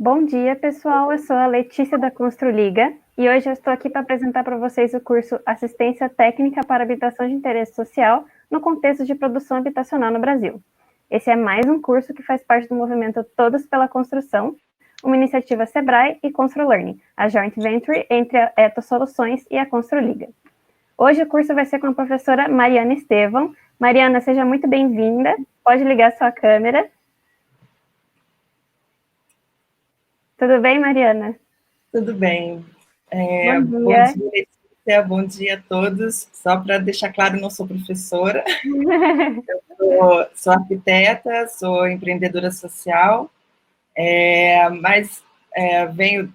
Bom dia, pessoal. Eu sou a Letícia da Construliga e hoje eu estou aqui para apresentar para vocês o curso Assistência Técnica para Habitação de Interesse Social no contexto de produção habitacional no Brasil. Esse é mais um curso que faz parte do movimento Todos pela Construção, uma iniciativa Sebrae e ConstruLearning, a joint venture entre a Eto Soluções e a Construliga. Hoje o curso vai ser com a professora Mariana Estevão. Mariana, seja muito bem-vinda. Pode ligar sua câmera. Tudo bem, Mariana? Tudo bem. Bom Bom dia. dia, Letícia. Bom dia a todos. Só para deixar claro, não sou professora. Sou arquiteta, sou empreendedora social, mas venho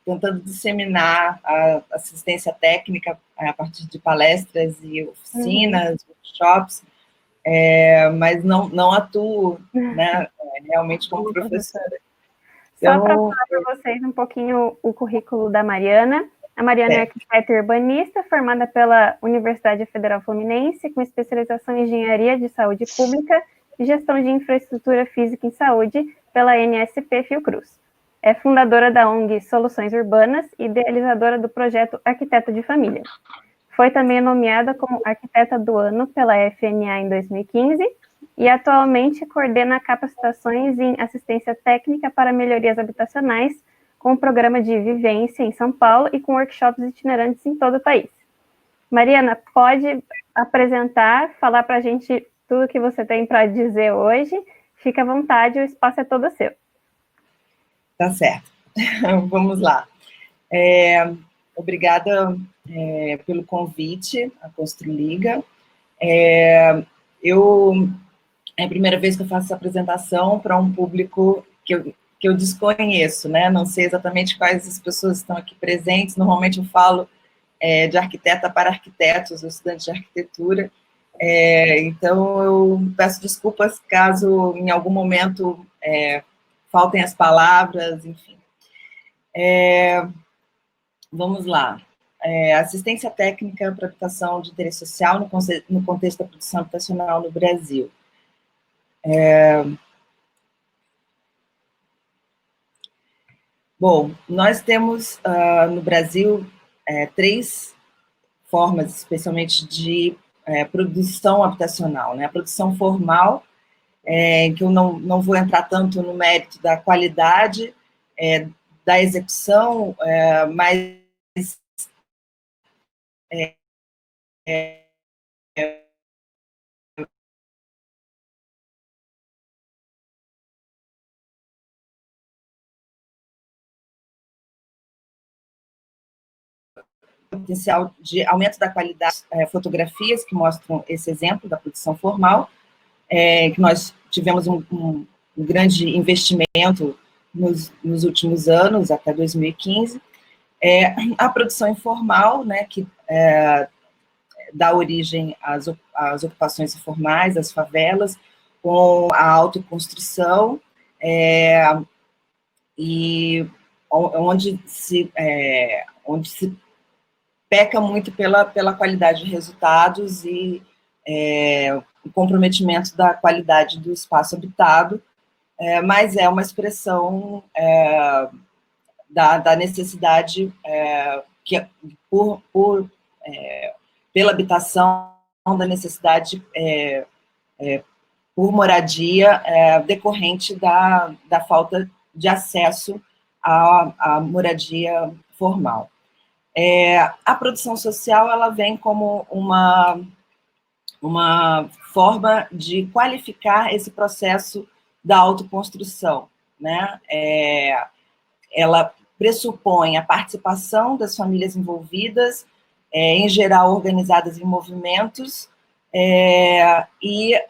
tentando disseminar a assistência técnica a partir de palestras e oficinas, workshops, mas não atuo, né, realmente como professora. Só para falar para vocês um pouquinho o currículo da Mariana. A Mariana é arquiteta urbanista, formada pela Universidade Federal Fluminense, com especialização em Engenharia de Saúde Pública e Gestão de Infraestrutura Física em Saúde pela NSP Fiocruz. É fundadora da ONG Soluções Urbanas e idealizadora do projeto Arquiteta de Família. Foi também nomeada como Arquiteta do Ano pela FNA em 2015 e atualmente coordena capacitações em assistência técnica para melhorias habitacionais com o programa de vivência em São Paulo e com workshops itinerantes em todo o país. Mariana, pode apresentar, falar para a gente tudo que você tem para dizer hoje? Fica à vontade, o espaço é todo seu. Tá certo. Vamos lá. Obrigada pelo convite à Construliga. É a primeira vez que eu faço essa apresentação para um público que eu desconheço, né? Não sei exatamente quais as pessoas estão aqui presentes. Normalmente eu falo de arquiteta para arquitetos, estudantes de arquitetura. Então, eu peço desculpas caso em algum momento faltem as palavras, enfim. Vamos lá. Assistência técnica para habitação de interesse social no contexto da produção habitacional no Brasil. Bom, nós temos no Brasil três formas, especialmente, de produção habitacional, né? A produção formal, que eu não vou entrar tanto no mérito da qualidade da execução, mas potencial de aumento da qualidade, fotografias que mostram esse exemplo da produção formal, que nós tivemos um grande investimento nos últimos anos, até 2015, a produção informal, né, que dá origem às ocupações informais, às favelas, com a autoconstrução, e onde se peca muito pela qualidade de resultados e o comprometimento da qualidade do espaço habitado, mas é uma expressão da necessidade que pela habitação, da necessidade por moradia decorrente da falta de acesso à moradia formal. A produção social, ela vem como uma forma de qualificar esse processo da autoconstrução, né? Ela pressupõe a participação das famílias envolvidas, em geral organizadas em movimentos, e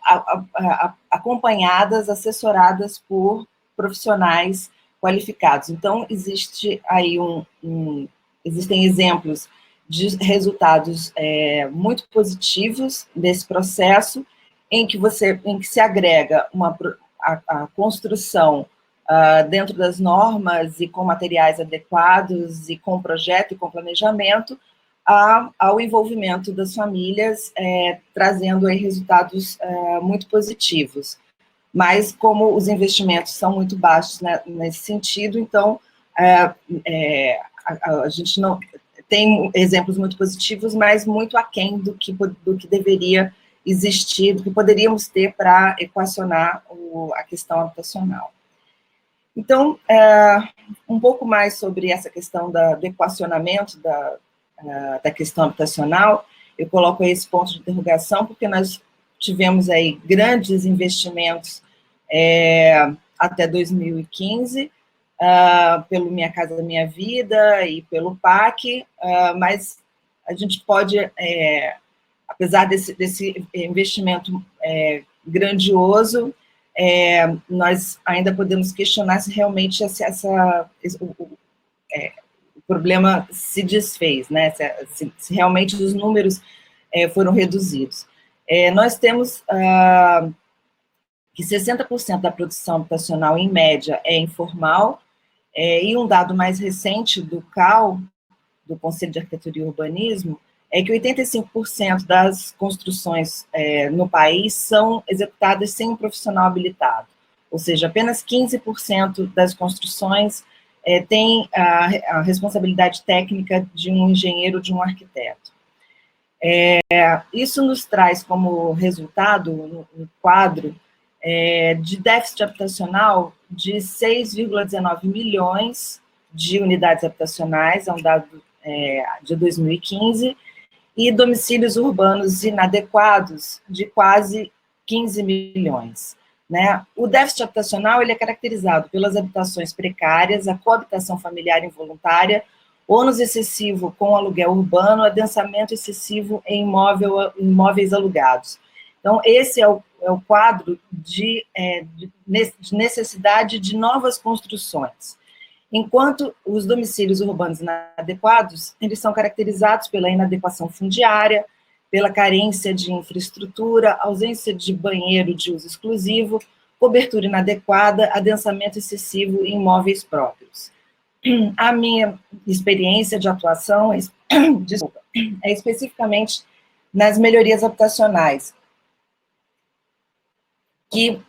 acompanhadas, assessoradas por profissionais qualificados. Então, existe aí existem exemplos de resultados muito positivos desse processo, em que se agrega a construção dentro das normas e com materiais adequados e com projeto e com planejamento, ao envolvimento das famílias, trazendo aí resultados muito positivos. mas como os investimentos são muito baixos, né, nesse sentido, então a gente não tem exemplos muito positivos, mas muito aquém do que deveria existir, do que poderíamos ter para equacionar a questão habitacional. Então, um pouco mais sobre essa questão do equacionamento da questão habitacional, eu coloco aí esse ponto de interrogação, porque nós tivemos aí grandes investimentos até 2015, pelo Minha Casa Minha Vida e pelo PAC, mas a gente pode, apesar desse investimento grandioso, nós ainda podemos questionar se realmente o problema se desfez, né? Se realmente os números foram reduzidos. Nós temos que 60% da produção habitacional, em média, é informal, e um dado mais recente do CAU, do Conselho de Arquitetura e Urbanismo, é que 85% das construções no país são executadas sem um profissional habilitado, ou seja, apenas 15% das construções tem a responsabilidade técnica de um engenheiro ou de um arquiteto. Isso nos traz como resultado, no quadro, de déficit habitacional de 6,19 milhões de unidades habitacionais, é um dado de 2015, e domicílios urbanos inadequados de quase 15 milhões. Né? O déficit habitacional ele é caracterizado pelas habitações precárias, a coabitação familiar involuntária, ônus excessivo com aluguel urbano, adensamento excessivo em imóveis alugados. Então, esse é o quadro de necessidade de novas construções. Enquanto os domicílios urbanos inadequados, eles são caracterizados pela inadequação fundiária, pela carência de infraestrutura, ausência de banheiro de uso exclusivo, cobertura inadequada, adensamento excessivo em imóveis próprios. A minha experiência de atuação é especificamente nas melhorias habitacionais, que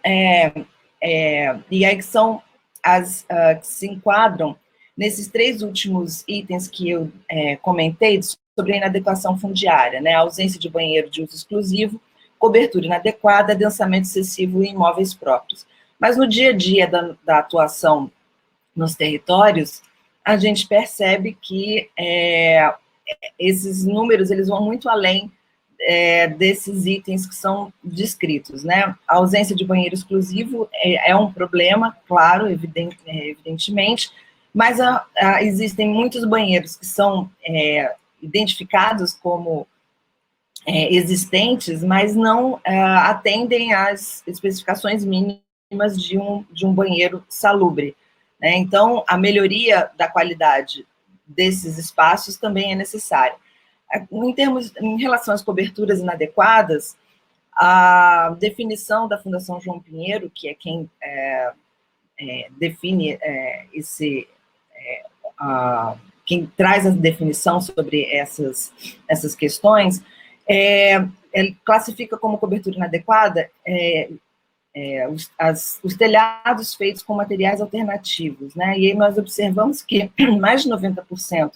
são as que se enquadram nesses 3 últimos itens que eu comentei sobre a inadequação fundiária, né, a ausência de banheiro de uso exclusivo, cobertura inadequada, adensamento excessivo em imóveis próprios. Mas no dia a dia da atuação nos territórios, a gente percebe que esses números eles vão muito além desses itens que são descritos, né? A ausência de banheiro exclusivo é um problema, claro, evidentemente, mas existem muitos banheiros que são identificados como existentes, mas não atendem às especificações mínimas de um banheiro salubre, né? Então, a melhoria da qualidade desses espaços também é necessária. Em relação às coberturas inadequadas, a definição da Fundação João Pinheiro, que é quem define quem traz a definição sobre essas questões, ele classifica como cobertura inadequada os telhados feitos com materiais alternativos, né? E aí nós observamos que mais de 90%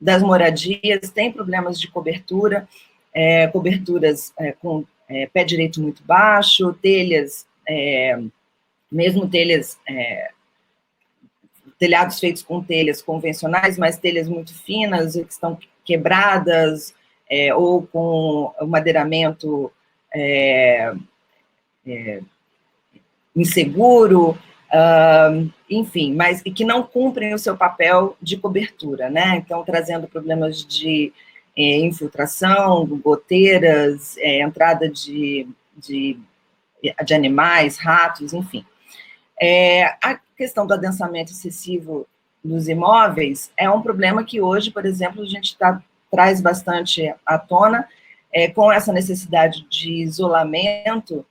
das moradias têm problemas de cobertura, coberturas com pé direito muito baixo, telhas, mesmo telhados feitos com telhas convencionais, mas telhas muito finas, que estão quebradas, ou com o madeiramento inseguro, enfim, mas e que não cumprem o seu papel de cobertura, né? Então, trazendo problemas de infiltração, goteiras, entrada de animais, ratos, enfim. A questão do adensamento excessivo dos imóveis é um problema que hoje, por exemplo, a gente traz bastante à tona, com essa necessidade de isolamento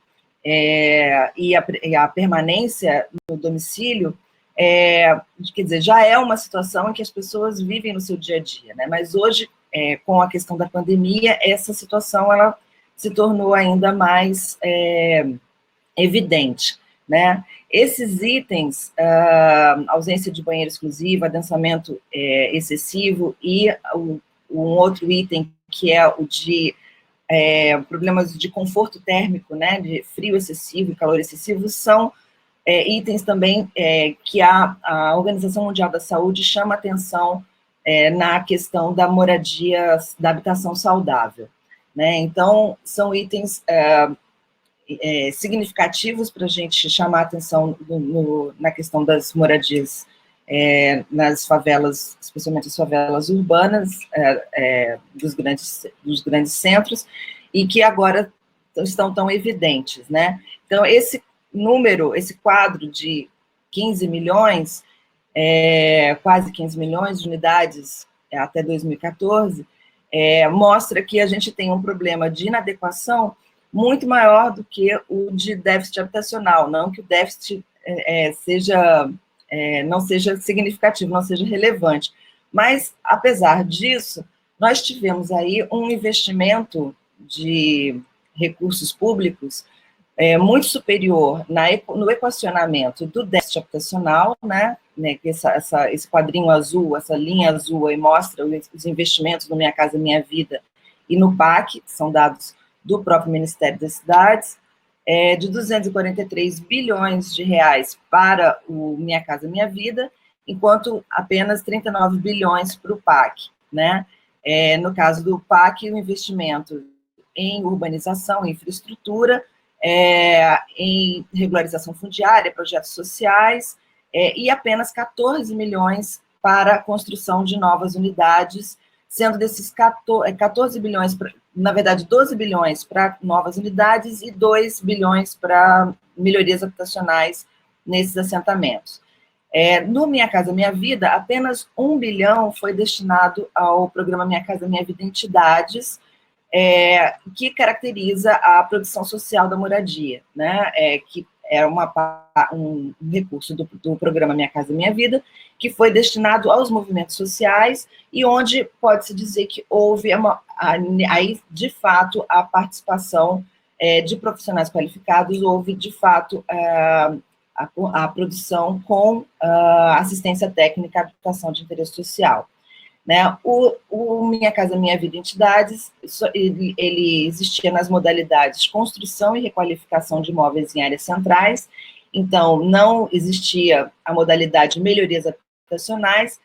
e a permanência no domicílio, quer dizer, já é uma situação em que as pessoas vivem no seu dia a dia, né? Mas hoje, com a questão da pandemia, essa situação ela se tornou ainda mais evidente. né? Esses itens, ausência de banheiro exclusivo, adensamento excessivo e um outro item que é o de problemas de conforto térmico, né, de frio excessivo e calor excessivo, são itens também que a Organização Mundial da Saúde chama atenção na questão da moradia, da habitação saudável, né? Então, são itens significativos para a gente chamar a atenção na questão das moradias nas favelas, especialmente as favelas urbanas dos grandes centros, e que agora estão tão evidentes, né? Então, esse número, esse quadro de 15 milhões, quase 15 milhões de unidades até 2014, mostra que a gente tem um problema de inadequação muito maior do que o de déficit habitacional, não que o déficit não seja significativo, não seja relevante. Mas, apesar disso, nós tivemos aí um investimento de recursos públicos muito superior no equacionamento do déficit habitacional, né, que esse quadrinho azul, essa linha azul aí mostra os investimentos no Minha Casa Minha Vida e no PAC, que são dados do próprio Ministério das Cidades, de 243 bilhões de reais para o Minha Casa Minha Vida, enquanto apenas 39 bilhões para o PAC, né? No caso do PAC, o investimento em urbanização, em infraestrutura, em regularização fundiária, projetos sociais, e apenas 14 milhões para a construção de novas unidades, sendo desses 14 bilhões, na verdade, 12 bilhões para novas unidades e 2 bilhões para melhorias habitacionais nesses assentamentos. No Minha Casa Minha Vida, apenas 1 bilhão foi destinado ao programa Minha Casa Minha Vida Entidades, que caracteriza a produção social da moradia, né? Que é um recurso do programa Minha Casa Minha Vida, que foi destinado aos movimentos sociais e onde pode-se dizer que houve, aí, de fato, a participação de profissionais qualificados, houve, de fato, a produção com assistência técnica à habitação de interesse social. Né? O Minha Casa Minha Vida Entidades, ele existia nas modalidades construção e requalificação de imóveis em áreas centrais, então não existia a modalidade melhorias habitacionais,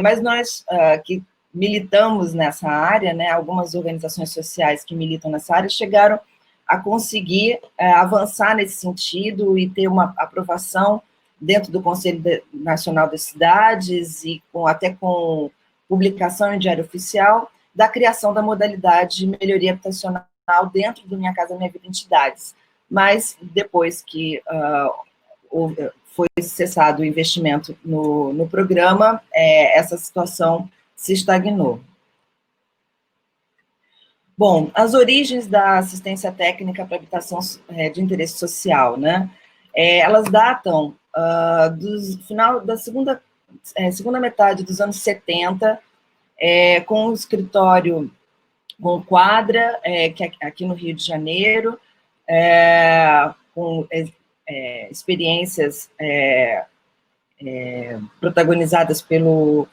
mas nós que militamos nessa área, né, algumas organizações sociais que militam nessa área, chegaram a conseguir avançar nesse sentido e ter uma aprovação dentro do Conselho Nacional das Cidades e até com publicação em Diário Oficial, da criação da modalidade de melhoria habitacional dentro do Minha Casa Minha Vida Entidades. Mas, depois que foi cessado o investimento no programa, essa situação se estagnou. Bom, as origens da assistência técnica para habitação de interesse social, né? Elas datam do final da segunda metade dos anos 70, com o escritório com quadra, que aqui no Rio de Janeiro, com experiências protagonizadas pelo...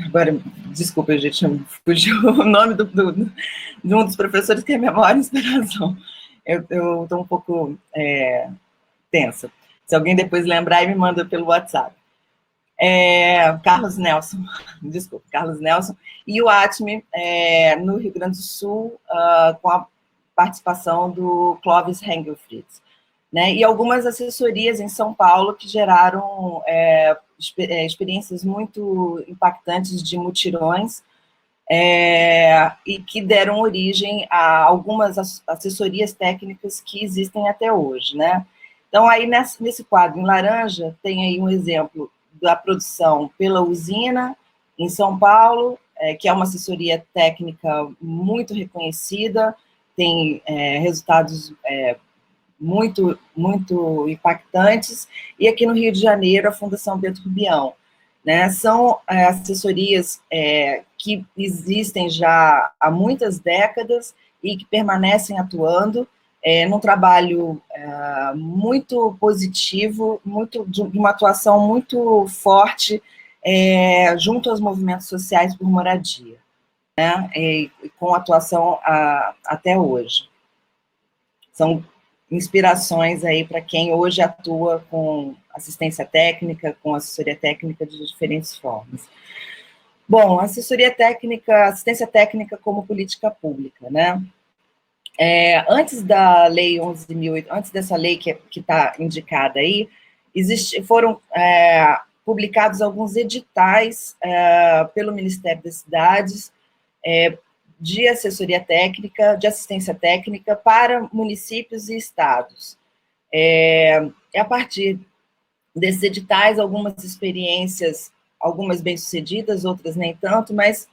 agora, desculpa, gente, fugiu o nome de um dos professores que é Memória e Inspiração. Eu estou um pouco tensa. Se alguém depois lembrar, me manda pelo WhatsApp. Carlos Nelson, desculpa, Carlos Nelson, e o ATME no Rio Grande do Sul, com a participação do Clóvis Hengelfried, né, e algumas assessorias em São Paulo que geraram experiências muito impactantes de mutirões, e que deram origem a algumas assessorias técnicas que existem até hoje, né. Então, aí, nesse quadro em laranja, tem aí um exemplo da produção pela usina, em São Paulo, que é uma assessoria técnica muito reconhecida, tem resultados muito, muito impactantes, e aqui no Rio de Janeiro, a Fundação Bento Rubião, né? São assessorias que existem já há muitas décadas e que permanecem atuando, num trabalho muito positivo, de uma atuação muito forte junto aos movimentos sociais por moradia, né? Com atuação até hoje. São inspirações aí para quem hoje atua com assistência técnica, com assessoria técnica de diferentes formas. Bom, assistência técnica como política pública, né? Antes da lei 11.008, antes dessa lei que está indicada aí, foram publicados alguns editais pelo Ministério das Cidades de assessoria técnica, de assistência técnica para municípios e estados. A partir desses editais, algumas experiências, algumas bem-sucedidas, outras nem tanto, mas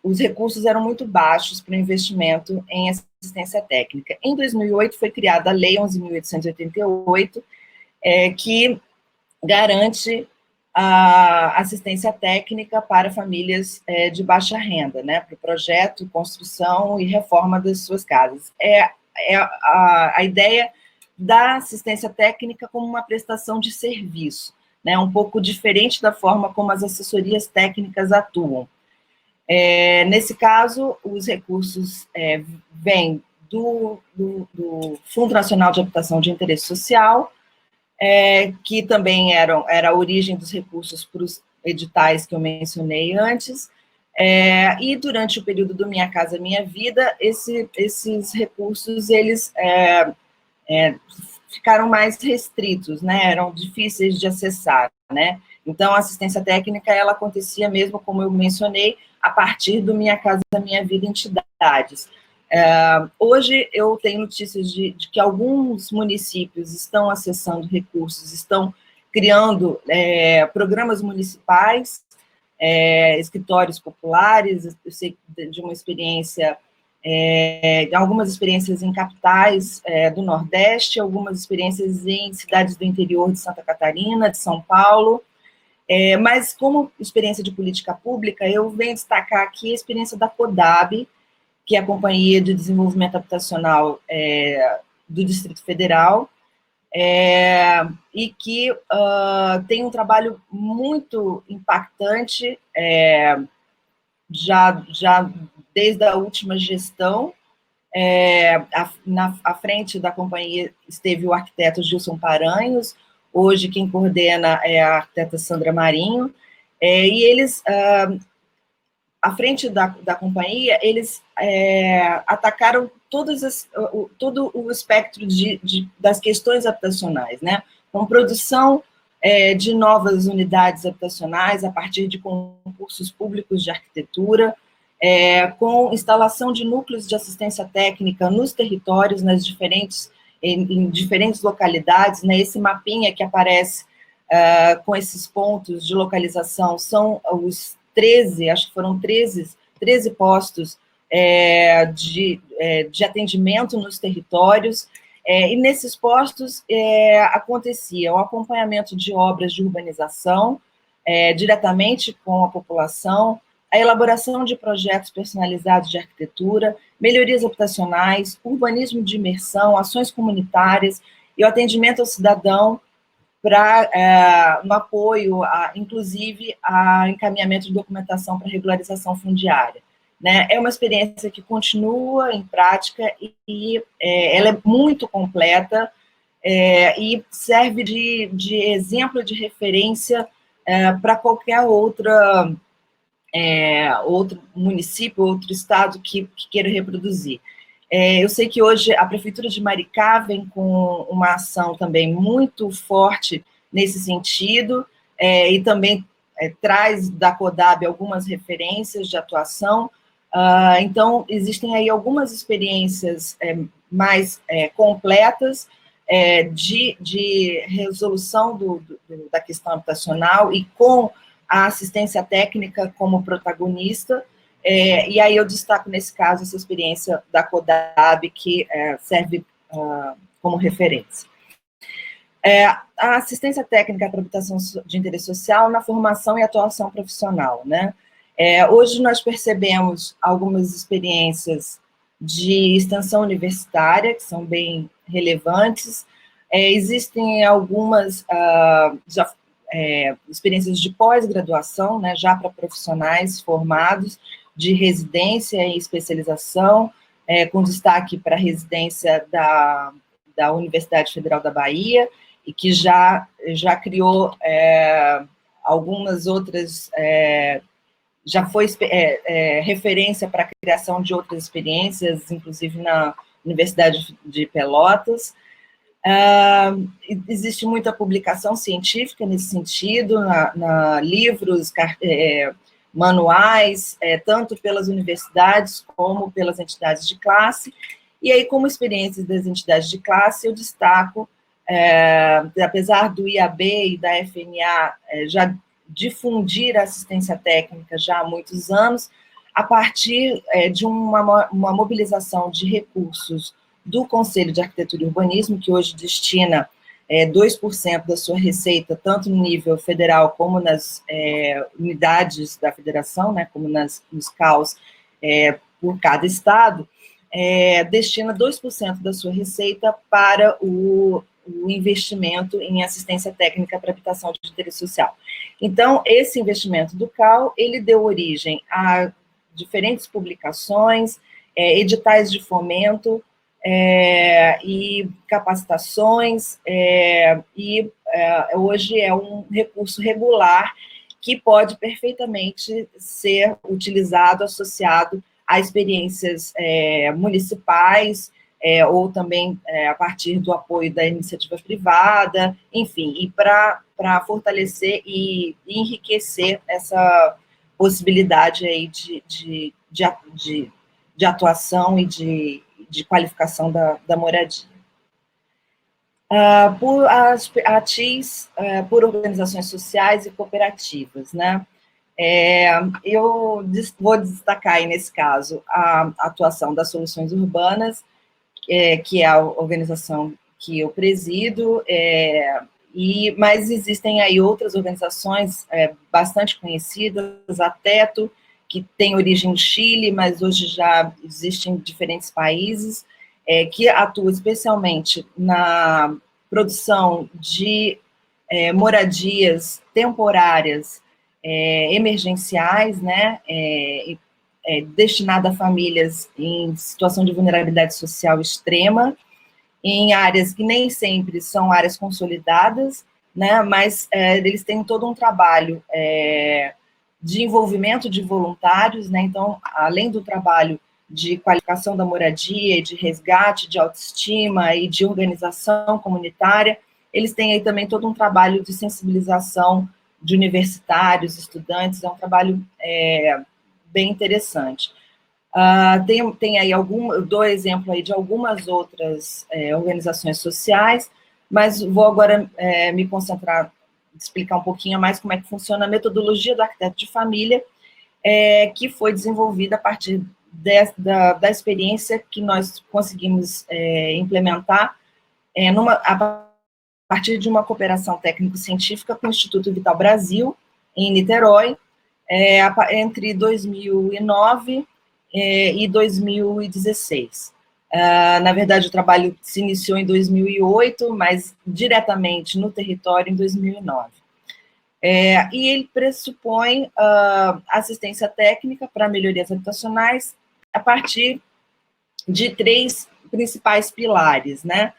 os recursos eram muito baixos para o investimento em assistência técnica. Em 2008, foi criada a Lei 11.888, que garante a assistência técnica para famílias de baixa renda, né, para o projeto, construção e reforma das suas casas. A ideia da assistência técnica como uma prestação de serviço, né, um pouco diferente da forma como as assessorias técnicas atuam. Nesse caso, os recursos vêm do Fundo Nacional de Habitação de Interesse Social, que também era a origem dos recursos para os editais que eu mencionei antes, e durante o período do Minha Casa Minha Vida, esses recursos, eles ficaram mais restritos, né, eram difíceis de acessar, né, então a assistência técnica, ela acontecia mesmo, como eu mencionei, a partir do Minha Casa Minha Vida entidades. Hoje eu tenho notícias de que alguns municípios estão acessando recursos, estão criando programas municipais, escritórios populares. Eu sei de uma experiência, algumas experiências em capitais do Nordeste, algumas experiências em cidades do interior de Santa Catarina, de São Paulo, mas como experiência de política pública, eu venho destacar aqui a experiência da CODAB, que é a Companhia de Desenvolvimento Habitacional do Distrito Federal, e que tem um trabalho muito impactante, já desde a última gestão. À frente da companhia esteve o arquiteto Gilson Paranhos, hoje quem coordena é a arquiteta Sandra Marinho, e eles, à frente da companhia, eles atacaram todo o espectro das questões habitacionais, né? Com produção de novas unidades habitacionais a partir de concursos públicos de arquitetura, com instalação de núcleos de assistência técnica nos territórios, em diferentes localidades, né? Esse mapinha que aparece com esses pontos de localização são os 13, acho que foram 13 postos de atendimento nos territórios, e nesses postos acontecia o acompanhamento de obras de urbanização diretamente com a população, a elaboração de projetos personalizados de arquitetura, melhorias habitacionais, urbanismo de imersão, ações comunitárias e o atendimento ao cidadão no apoio, inclusive, a encaminhamento de documentação para regularização fundiária, né? É uma experiência que continua em prática e ela é muito completa e serve de exemplo, de referência para qualquer outro município, outro estado que queira reproduzir. Eu sei que hoje a Prefeitura de Maricá vem com uma ação também muito forte nesse sentido, e também traz da CODAB algumas referências de atuação. Então, existem aí algumas experiências mais completas de resolução da questão habitacional e com a assistência técnica como protagonista, e aí eu destaco, nesse caso, essa experiência da CODAB, que serve como referência. A assistência técnica para habitação de interesse social na formação e atuação profissional, né? Hoje nós percebemos algumas experiências de extensão universitária, que são bem relevantes. Existem algumas experiências de pós-graduação, né, já para profissionais formados, de residência e especialização, com destaque para a residência da Universidade Federal da Bahia, e que já criou algumas outras, já foi referência para a criação de outras experiências, inclusive na Universidade de Pelotas. Existe muita publicação científica nesse sentido, livros, manuais, tanto pelas universidades como pelas entidades de classe. E aí, como experiências das entidades de classe, eu destaco, apesar do IAB e da FNA já difundir a assistência técnica já há muitos anos, a partir de uma mobilização de recursos do Conselho de Arquitetura e Urbanismo, que hoje destina 2% da sua receita, tanto no nível federal como nas unidades da federação, né, como nos CAUs, por cada estado, destina 2% da sua receita para o investimento em assistência técnica para habitação de interesse social. Então, esse investimento do CAU, ele deu origem a diferentes publicações, editais de fomento, e capacitações, hoje é um recurso regular que pode perfeitamente ser utilizado, associado a experiências municipais, ou também a partir do apoio da iniciativa privada, enfim, e para fortalecer e enriquecer essa possibilidade aí de atuação e de qualificação da moradia. Por ATIs, por organizações sociais e cooperativas, né? Eu vou destacar aí, nesse caso, a atuação das Soluções Urbanas, que é a organização que eu presido, mas existem aí outras organizações bastante conhecidas, a Teto, que tem origem no Chile, mas hoje já existe em diferentes países, que atua especialmente na produção de moradias temporárias, emergenciais, né, destinada a famílias em situação de vulnerabilidade social extrema, em áreas que nem sempre são áreas consolidadas, né, mas eles têm todo um trabalho de envolvimento de voluntários, né, então, além do trabalho de qualificação da moradia, de resgate, de autoestima e de organização comunitária, eles têm aí também todo um trabalho de sensibilização de universitários, estudantes, é um trabalho bem interessante. Tem aí eu dou exemplo aí de algumas outras organizações sociais, mas vou agora me concentrar, explicar um pouquinho mais como é que funciona a metodologia do arquiteto de família, que foi desenvolvida a partir da experiência que nós conseguimos implementar a partir de uma cooperação técnico-científica com o Instituto Vital Brasil, em Niterói, entre 2009 e 2016. Na verdade, o trabalho se iniciou em 2008, mas diretamente no território em 2009. E ele pressupõe assistência técnica para melhorias habitacionais a partir de 3 principais pilares, né?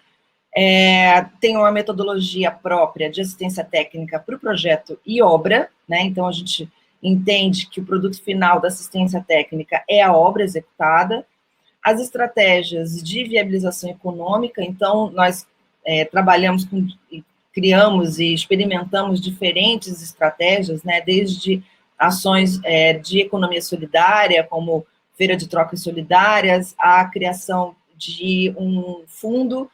Tem uma metodologia própria de assistência técnica para o projeto e obra, né? Então, a gente entende que o produto final da assistência técnica é a obra executada, as estratégias de viabilização econômica, então, nós trabalhamos criamos e experimentamos diferentes estratégias, né, desde ações de economia solidária, como feira de trocas solidárias, a criação de um fundo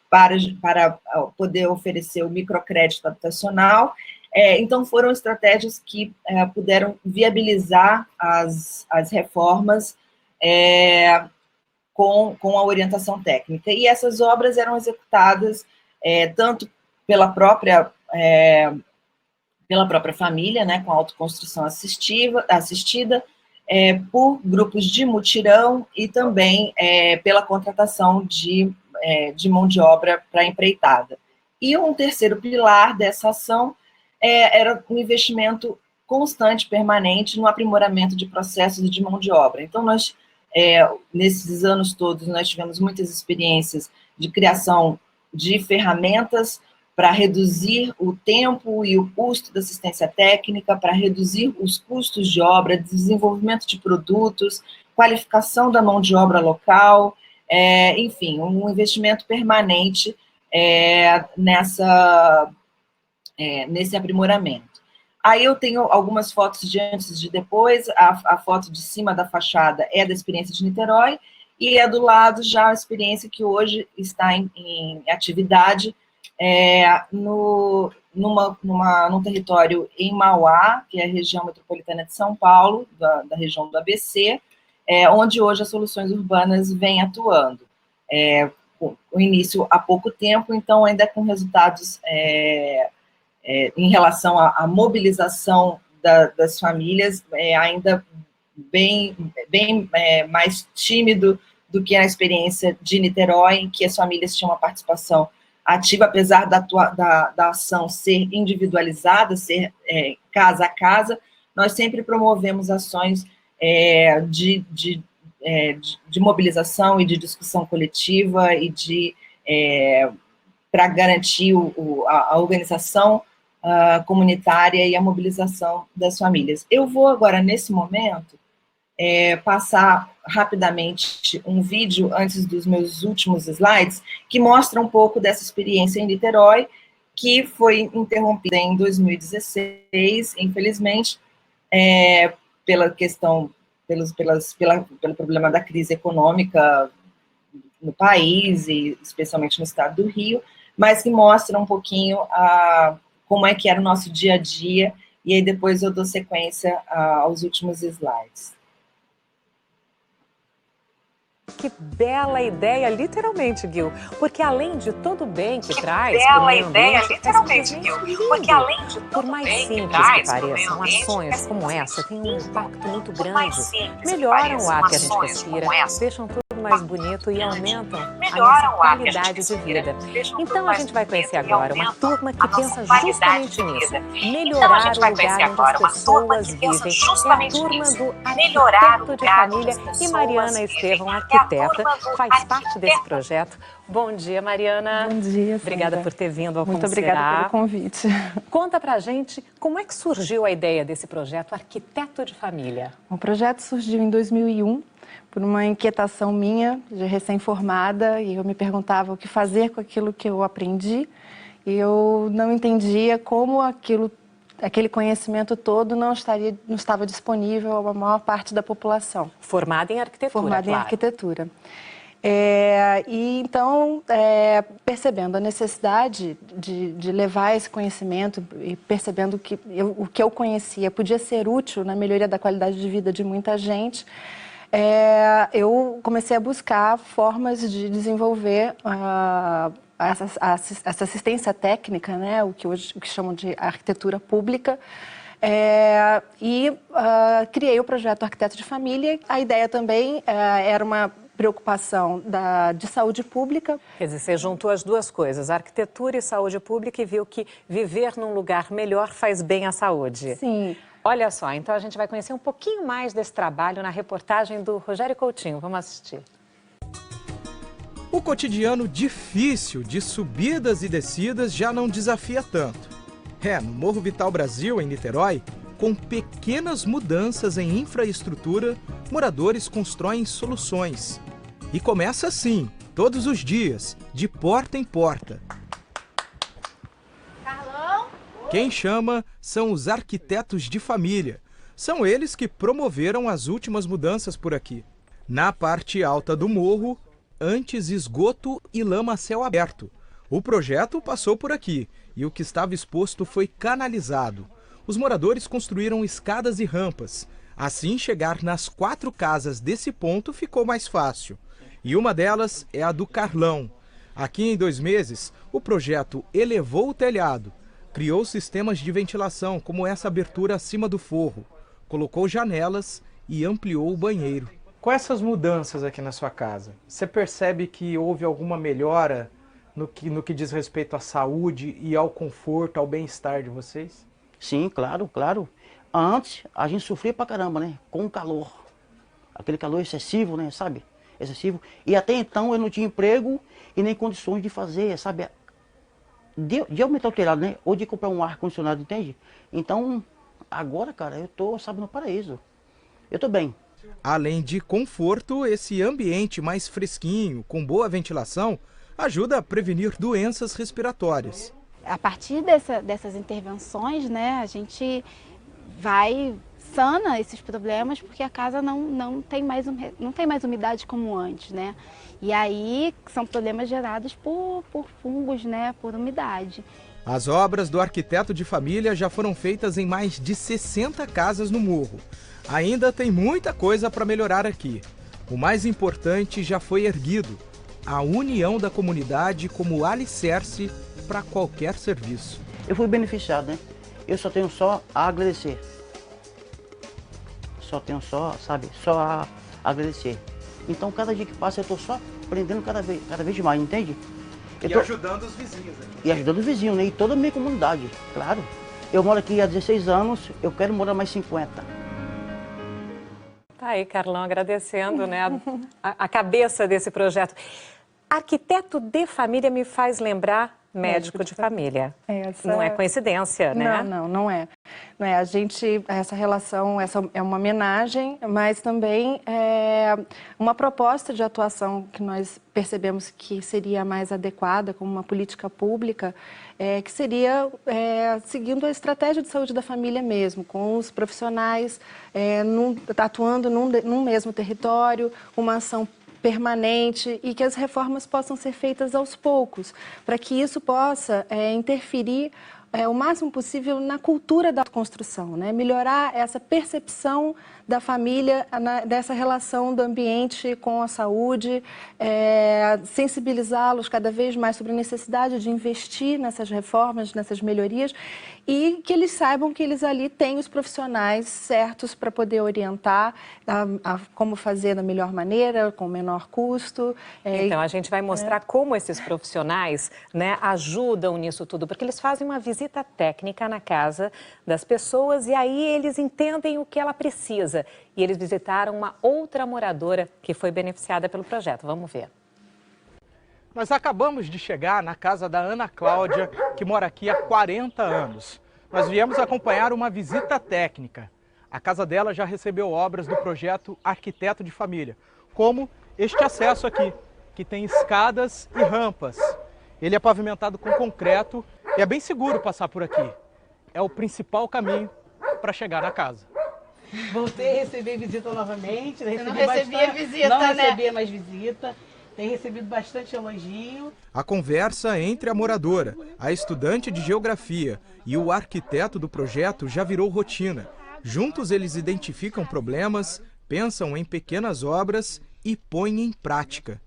para poder oferecer o microcrédito habitacional. Então, foram estratégias que puderam viabilizar as reformas com a orientação técnica. E essas obras eram executadas tanto pela própria família, né, com autoconstrução assistida, por grupos de mutirão e também pela contratação de mão de obra para empreitada. E um terceiro pilar dessa ação era um investimento constante, permanente, no aprimoramento de processos de mão de obra. Então, nós, nesses anos todos, nós tivemos muitas experiências de criação de ferramentas para reduzir o tempo e o custo da assistência técnica, para reduzir os custos de obra, desenvolvimento de produtos, qualificação da mão de obra local, enfim, um investimento permanente nesse aprimoramento. Aí eu tenho algumas fotos de antes e de depois, a foto de cima da fachada é da experiência de Niterói, e do lado já a experiência que hoje está em atividade num território em Mauá, que é a região metropolitana de São Paulo, da região do ABC, onde hoje as soluções urbanas vêm atuando. O início há pouco tempo, então ainda com resultados em relação à mobilização das famílias, ainda bem mais tímido do que a experiência de Niterói, em que as famílias tinham uma participação ativa, apesar da ação ser individualizada, ser casa a casa, nós sempre promovemos ações de mobilização e de discussão coletiva e para garantir a organização comunitária e a mobilização das famílias. Eu vou agora, nesse momento, passar rapidamente um vídeo, antes dos meus últimos slides, que mostra um pouco dessa experiência em Niterói, que foi interrompida em 2016, infelizmente, pelo problema da crise econômica no país, e especialmente no estado do Rio, mas que mostra um pouquinho como é que era o nosso dia a dia, e aí depois eu dou sequência aos últimos slides. Que bela ideia, literalmente, Gil, porque além de todo o bem que traz... Que bela ideia, literalmente, Gil, porque além de por todo o mais bem que simples traz que pareçam, pro meio ações ambiente, como essa têm um impacto muito grande, simples que melhoram o pareçam, ar que a gente ações respira, como essa, deixam tudo mais bonito e aumentam a melhoram nossa o ar que a gente qualidade de respira, vida. deixam tudo Então a mais gente vai conhecer bonito e agora uma aumentam turma a que nossa pensa qualidade justamente de nisso, vida. Então a melhorar gente o vai lugar conhecer onde agora as uma turma pessoas que pensa vivem. É a justamente turma nisso, do melhorar o arquiteto de lugar onde família as e pessoas Mariana vivem. Estevão, É a arquiteta, turma do faz parte desse arquiteto. projeto. Bom dia, Mariana. Bom dia, Sandra. Obrigada por ter vindo ao Muito obrigada pelo convite. Conta pra gente como é que surgiu a ideia desse projeto Arquiteto de Família. O projeto surgiu em 2001 por uma inquietação minha, de recém-formada, e eu me perguntava o que fazer com aquilo que eu aprendi, e eu não entendia como aquele conhecimento todo não estava disponível à maior parte da população. Formada em arquitetura, Formada em claro. arquitetura. E então, percebendo a necessidade de levar esse conhecimento e percebendo que o que eu conhecia podia ser útil na melhoria da qualidade de vida de muita gente, eu comecei a buscar formas de desenvolver essa assistência técnica, né, o que chamam de arquitetura pública, criei o projeto Arquiteto de Família. A ideia também era uma preocupação de saúde pública. Quer dizer, você juntou as duas coisas, arquitetura e saúde pública, e viu que viver num lugar melhor faz bem à saúde. Sim. Olha só, então a gente vai conhecer um pouquinho mais desse trabalho na reportagem do Rogério Coutinho. Vamos assistir. O cotidiano difícil de subidas e descidas já não desafia tanto. No Morro Vital Brasil, em Niterói, com pequenas mudanças em infraestrutura, moradores constroem soluções. E começa assim, todos os dias, de porta em porta. Quem chama são os arquitetos de família. São eles que promoveram as últimas mudanças por aqui. Na parte alta do morro, antes esgoto e lama a céu aberto. O projeto passou por aqui e o que estava exposto foi canalizado. Os moradores construíram escadas e rampas. Assim, chegar nas 4 casas desse ponto ficou mais fácil. E uma delas é a do Carlão. Aqui em 2 meses, o projeto elevou o telhado, criou sistemas de ventilação, como essa abertura acima do forro, colocou janelas e ampliou o banheiro. Com essas mudanças aqui na sua casa, você percebe que houve alguma melhora no que diz respeito à saúde e ao conforto, ao bem-estar de vocês? Sim, claro, claro. Antes, a gente sofria pra caramba, né? Com o calor. Aquele calor excessivo, né? Sabe? Excessivo. E até então eu não tinha emprego e nem condições de fazer, sabe? De aumentar o telhado, né? Ou de comprar um ar-condicionado, entende? Então, agora, cara, eu tô, sabe, no paraíso. Eu tô bem. Além de conforto, esse ambiente mais fresquinho, com boa ventilação, ajuda a prevenir doenças respiratórias. A partir dessas intervenções, né, a gente sana esses problemas, porque a casa não tem mais umidade como antes, né? E aí são problemas gerados por fungos, né, por umidade. As obras do arquiteto de família já foram feitas em mais de 60 casas no morro. Ainda tem muita coisa para melhorar aqui. O mais importante já foi erguido: a união da comunidade como alicerce para qualquer serviço. Eu fui beneficiado, né? Eu só tenho só a agradecer. Só tenho só a agradecer. Então, cada dia que passa, eu estou só aprendendo cada vez mais, entende? Ajudando os vizinhos aqui. E ajudando os vizinhos, né? E toda a minha comunidade, claro. Eu moro aqui há 16 anos, eu quero morar mais 50. Tá aí, Carlão, agradecendo, né, a cabeça desse projeto. Arquiteto de família me faz lembrar médico de família. Não é coincidência, né? Não é. Essa relação, essa é uma homenagem, mas também é uma proposta de atuação que nós percebemos que seria mais adequada como uma política pública, que seria seguindo a estratégia de saúde da família mesmo, com os profissionais atuando num mesmo território, uma ação permanente e que as reformas possam ser feitas aos poucos, para que isso possa interferir o máximo possível na cultura da construção, né? Melhorar essa percepção da família, dessa relação do ambiente com a saúde, sensibilizá-los cada vez mais sobre a necessidade de investir nessas reformas, nessas melhorias, e que eles saibam que eles ali têm os profissionais certos para poder orientar a como fazer da melhor maneira, com o menor custo. Então, a gente vai mostrar como esses profissionais, né, ajudam nisso tudo, porque eles fazem uma visita técnica na casa das pessoas e aí eles entendem o que ela precisa. E eles visitaram uma outra moradora que foi beneficiada pelo projeto. Vamos ver. Nós acabamos de chegar na casa da Ana Cláudia, que mora aqui há 40 anos. Nós viemos acompanhar uma visita técnica. A casa dela já recebeu obras do projeto Arquiteto de Família, como este acesso aqui, que tem escadas e rampas. Ele é pavimentado com concreto e é bem seguro passar por aqui. É o principal caminho para chegar na casa. Voltei a receber visita novamente. Não recebia mais visita. Tem recebido bastante elogio. A conversa entre a moradora, a estudante de geografia e o arquiteto do projeto já virou rotina. Juntos eles identificam problemas, pensam em pequenas obras e põem em prática.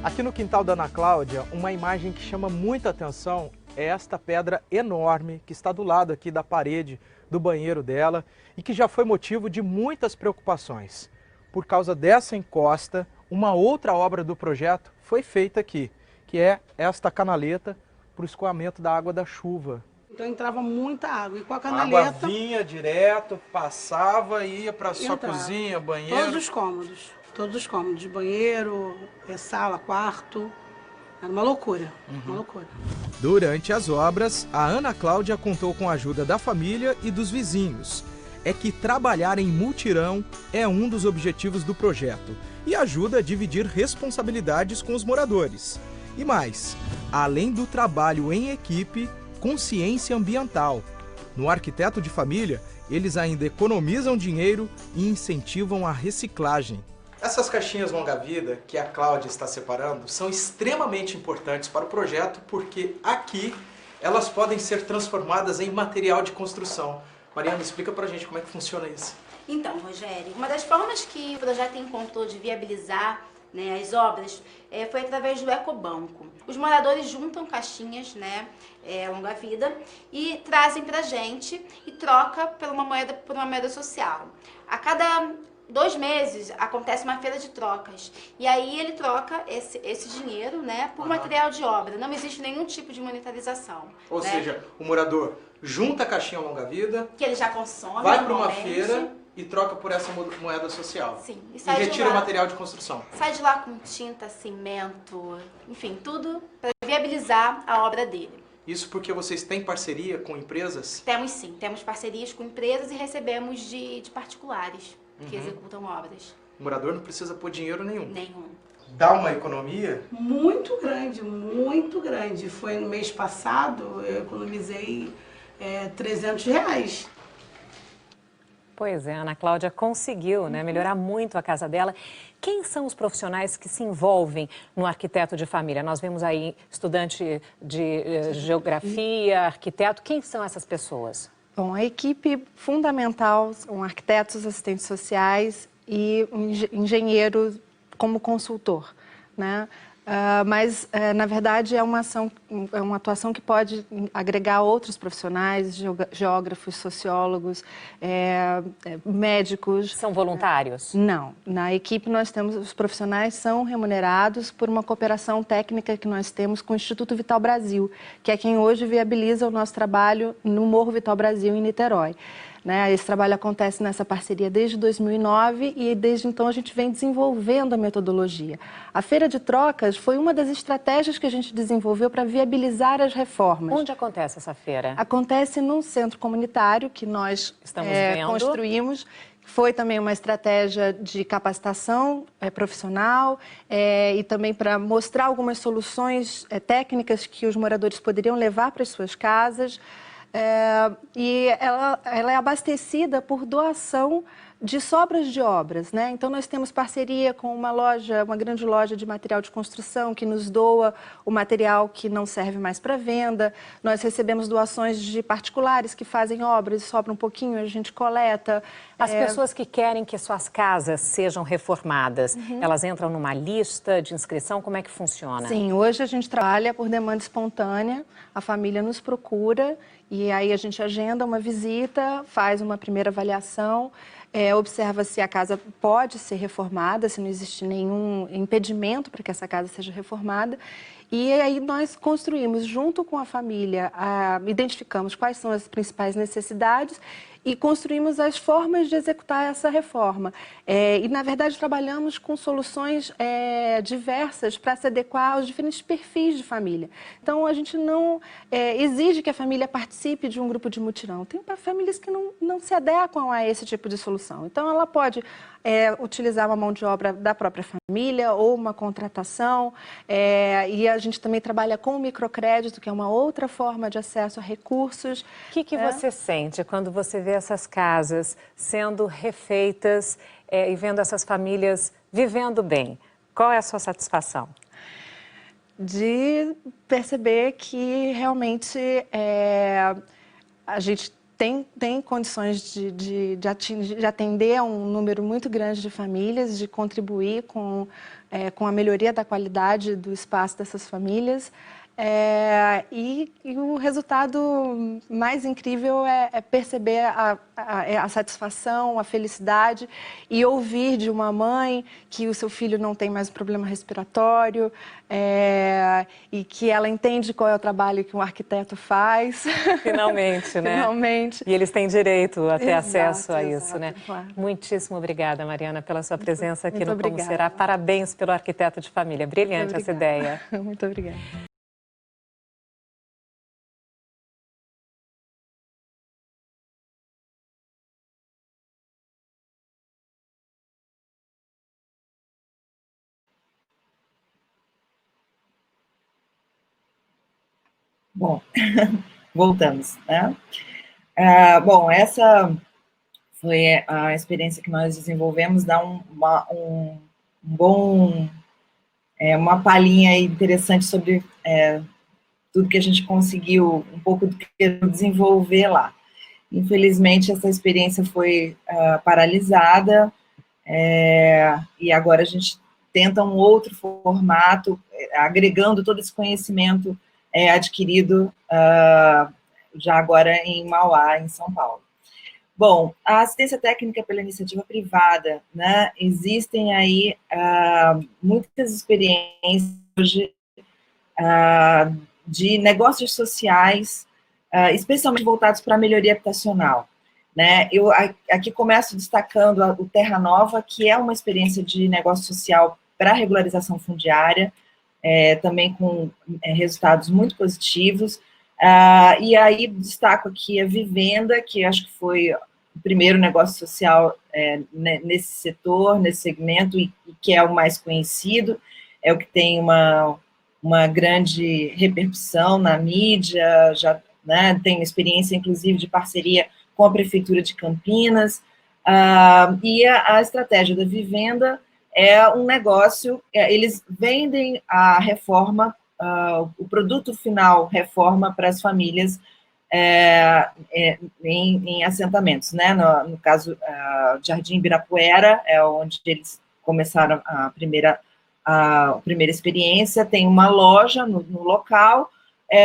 Aqui no quintal da Ana Cláudia, uma imagem que chama muita atenção é esta pedra enorme que está do lado aqui da parede do banheiro dela e que já foi motivo de muitas preocupações. Por causa dessa encosta, uma outra obra do projeto foi feita aqui, que é esta canaleta para o escoamento da água da chuva. Então entrava muita água e com a canaleta... A água vinha direto, passava e ia para a sua cozinha, banheiro... Todos os cômodos, banheiro, sala, quarto... Era uma loucura, uma loucura. Durante as obras, a Ana Cláudia contou com a ajuda da família e dos vizinhos. É que trabalhar em mutirão é um dos objetivos do projeto e ajuda a dividir responsabilidades com os moradores. E mais, além do trabalho em equipe, consciência ambiental. No Arquiteto de Família, eles ainda economizam dinheiro e incentivam a reciclagem. Essas caixinhas longa-vida que a Cláudia está separando são extremamente importantes para o projeto porque aqui elas podem ser transformadas em material de construção. Mariana, explica pra gente como é que funciona isso. Então, Rogério, uma das formas que o projeto encontrou de viabilizar, né, as obras foi através do ecobanco. Os moradores juntam caixinhas, né, longa-vida, e trazem pra gente e troca por uma moeda social. A cada 2 meses acontece uma feira de trocas. E aí ele troca esse dinheiro, né, por material de obra. Não existe nenhum tipo de monetarização. Ou né? seja, o morador junta a caixinha longa-vida, que ele já consome, vai para uma feira e troca por essa moeda social. Sim. E retira o material de construção. Sai de lá com tinta, cimento, enfim, tudo para viabilizar a obra dele. Isso porque vocês têm parceria com empresas? Temos sim, temos parcerias com empresas e recebemos de particulares que executam obras. O morador não precisa pôr dinheiro nenhum. Nenhum. Dá uma economia? Muito grande, muito grande. Foi no mês passado, eu economizei R$300. Pois é, a Ana Cláudia conseguiu, né, melhorar muito a casa dela. Quem são os profissionais que se envolvem no arquiteto de família? Nós vemos aí estudante de geografia, arquiteto. Quem são essas pessoas? Bom, a equipe fundamental são arquitetos, assistentes sociais e um engenheiro como consultor, né? Mas, na verdade, é uma atuação que pode agregar outros profissionais, geógrafos, sociólogos, médicos. São voluntários? Não. Na equipe nós temos, os profissionais são remunerados por uma cooperação técnica que nós temos com o Instituto Vital Brasil, que é quem hoje viabiliza o nosso trabalho no Morro Vital Brasil, em Niterói. Esse trabalho acontece nessa parceria desde 2009 e desde então a gente vem desenvolvendo a metodologia. A feira de trocas foi uma das estratégias que a gente desenvolveu para viabilizar as reformas. Onde acontece essa feira? Acontece num centro comunitário que nós construímos. Foi também uma estratégia de capacitação profissional e também para mostrar algumas soluções técnicas que os moradores poderiam levar para as suas casas. E ela é abastecida por doação de sobras de obras, né? Então nós temos parceria com uma grande loja de material de construção que nos doa o material que não serve mais para venda. Nós recebemos doações de particulares que fazem obras, sobra um pouquinho, a gente coleta. As pessoas que querem que suas casas sejam reformadas, elas entram numa lista de inscrição, como é que funciona? Sim, hoje a gente trabalha por demanda espontânea, a família nos procura e aí a gente agenda uma visita, faz uma primeira avaliação, observa se a casa pode ser reformada, se não existe nenhum impedimento para que essa casa seja reformada. E aí nós construímos, junto com a família, identificamos quais são as principais necessidades e construímos as formas de executar essa reforma. E, na verdade, trabalhamos com soluções diversas para se adequar aos diferentes perfis de família. Então, a gente não exige que a família participe de um grupo de mutirão. Tem famílias que não se adequam a esse tipo de solução. Então, ela pode utilizar uma mão de obra da própria família ou uma contratação. E a gente também trabalha com o microcrédito, que é uma outra forma de acesso a recursos. O que você sente quando você vê essas casas sendo refeitas e vendo essas famílias vivendo bem? Qual é a sua satisfação? De perceber que realmente a gente tem condições de atender a um número muito grande de famílias, de contribuir com a melhoria da qualidade do espaço dessas famílias. E o resultado mais incrível é perceber a satisfação, a felicidade e ouvir de uma mãe que o seu filho não tem mais um problema respiratório e que ela entende qual é o trabalho que um arquiteto faz. Finalmente, né? Finalmente. E eles têm direito a ter acesso a exato, isso, né? Claro. Muitíssimo obrigada, Mariana, pela sua presença aqui no obrigada. Como Será. Parabéns pelo arquiteto de família. Brilhante essa ideia. Muito obrigada. Bom, voltamos, né? Bom, essa foi a experiência que nós desenvolvemos, dá uma palhinha interessante sobre tudo que a gente conseguiu, um pouco do que desenvolver lá. Infelizmente, essa experiência foi paralisada, e agora a gente tenta um outro formato. agregando todo esse conhecimento adquirido já agora em Mauá, em São Paulo. Bom, a assistência técnica pela iniciativa privada, né, existem aí muitas experiências hoje de negócios sociais, especialmente voltados para a melhoria habitacional. Né? Eu aqui começo destacando o Terra Nova, que é uma experiência de negócio social para regularização fundiária, também com resultados muito positivos. E aí destaco aqui a Vivenda, que acho que foi o primeiro negócio social nesse setor, nesse segmento, e que é o mais conhecido, é o que tem uma grande repercussão na mídia, já, né, tem experiência, inclusive, de parceria com a Prefeitura de Campinas, e a estratégia da Vivenda é um negócio, eles vendem a reforma, o produto final reforma para as famílias em assentamentos, né? No caso, Jardim Ibirapuera, é onde eles começaram a primeira experiência, tem uma loja no local,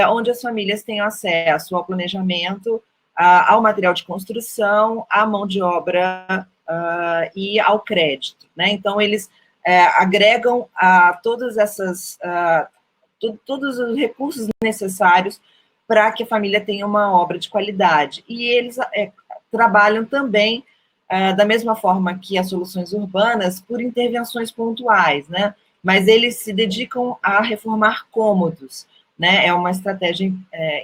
onde as famílias têm acesso ao planejamento, ao material de construção, à mão de obra e ao crédito, né? Então, eles agregam todas essas, todos os recursos necessários para que a família tenha uma obra de qualidade. E eles trabalham também, da mesma forma que as soluções urbanas, por intervenções pontuais, né? Mas eles se dedicam a reformar cômodos, né? É uma estratégia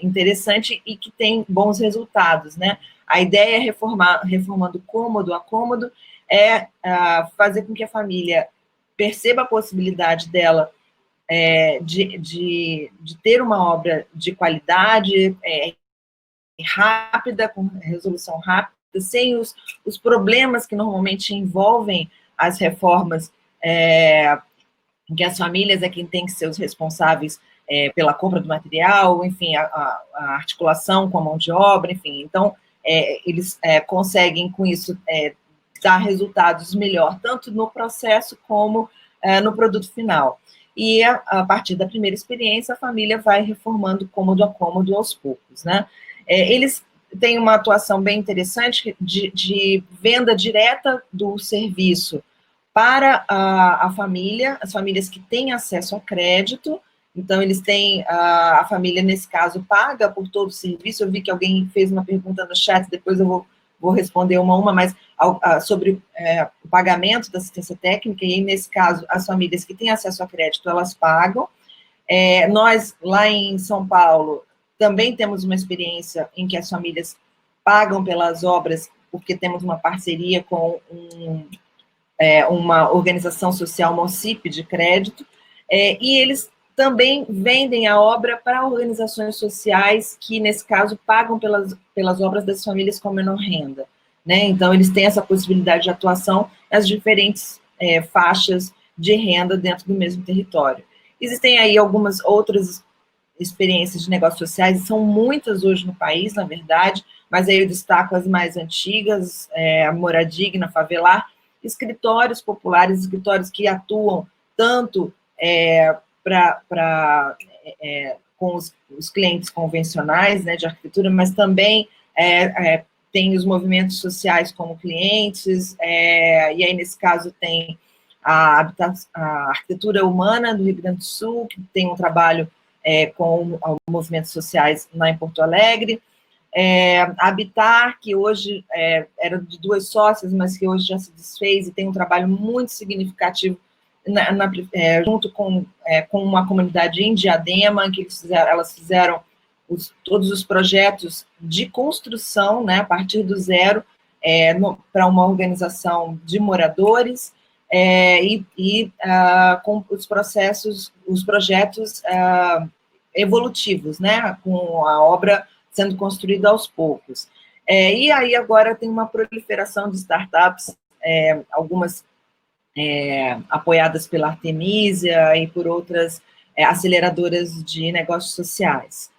interessante e que tem bons resultados, né? A ideia é reformando cômodo a cômodo, fazer com que a família perceba a possibilidade dela de ter uma obra de qualidade, rápida, com resolução rápida, sem os problemas que normalmente envolvem as reformas, em que as famílias é quem tem que ser os responsáveis pela compra do material, enfim, a articulação com a mão de obra, enfim. Então, eles conseguem, com isso, dar resultados melhor, tanto no processo como no produto final. E, a partir da primeira experiência, a família vai reformando cômodo a cômodo aos poucos, né? Eles têm uma atuação bem interessante de venda direta do serviço para a família, as famílias que têm acesso a crédito. Então, eles têm, a família, nesse caso, paga por todo o serviço. Eu vi que alguém fez uma pergunta no chat, depois eu vou responder uma, mas sobre o pagamento da assistência técnica, e nesse caso, as famílias que têm acesso a crédito, elas pagam. Nós, lá em São Paulo, também temos uma experiência em que as famílias pagam pelas obras, porque temos uma parceria com uma organização social, uma OCIP de crédito, e eles também vendem a obra para organizações sociais que, nesse caso, pagam pelas obras das famílias com menor renda, né? Então, eles têm essa possibilidade de atuação nas diferentes faixas de renda dentro do mesmo território. Existem aí algumas outras experiências de negócios sociais, e são muitas hoje no país, na verdade, mas aí eu destaco as mais antigas, a Moradigna, Favelar, escritórios populares, escritórios que atuam tanto com os clientes convencionais, né, de arquitetura, mas também tem os movimentos sociais como clientes, e aí, nesse caso, tem a arquitetura humana do Rio Grande do Sul, que tem um trabalho com movimentos sociais lá em Porto Alegre, a Habitar, que hoje era de 2 sócias, mas que hoje já se desfez e tem um trabalho muito significativo junto com uma comunidade em Diadema, que elas fizeram todos os projetos de construção, né, a partir do zero, para uma organização de moradores, com os projetos evolutivos, né, com a obra sendo construída aos poucos. E aí agora tem uma proliferação de startups, algumas apoiadas pela Artemisia e por outras aceleradoras de negócios sociais.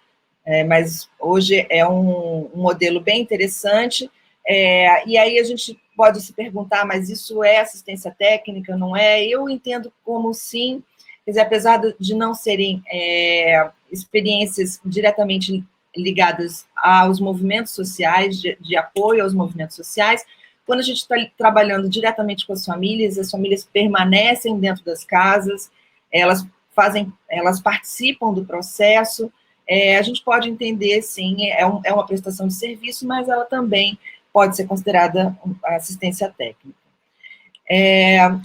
Mas hoje é um modelo bem interessante, e aí a gente pode se perguntar, mas isso é assistência técnica, não é? Eu entendo como sim, Quer dizer, apesar de não serem experiências diretamente ligadas aos movimentos sociais, de apoio aos movimentos sociais, quando a gente está trabalhando diretamente com as famílias permanecem dentro das casas, elas participam do processo, a gente pode entender, sim, é uma prestação de serviço, mas ela também pode ser considerada assistência técnica.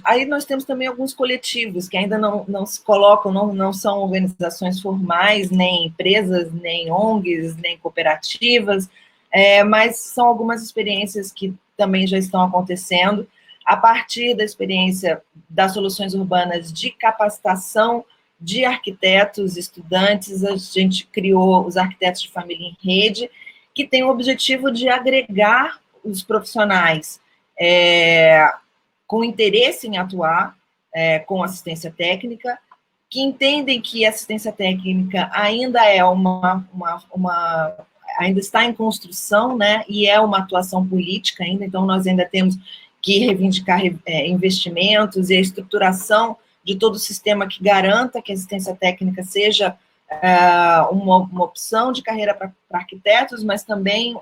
Aí nós temos também alguns coletivos que ainda não se colocam, não são organizações formais, nem empresas, nem ONGs, nem cooperativas, mas são algumas experiências que também já estão acontecendo, a partir da experiência das soluções urbanas de capacitação de arquitetos, estudantes. A gente criou os Arquitetos de Família em Rede, que tem o objetivo de agregar os profissionais com interesse em atuar com assistência técnica, que entendem que a assistência técnica ainda é ainda está em construção, né, e é uma atuação política ainda, então nós ainda temos que reivindicar investimentos e a estruturação de todo o sistema que garanta que a assistência técnica seja uma opção de carreira para arquitetos, mas também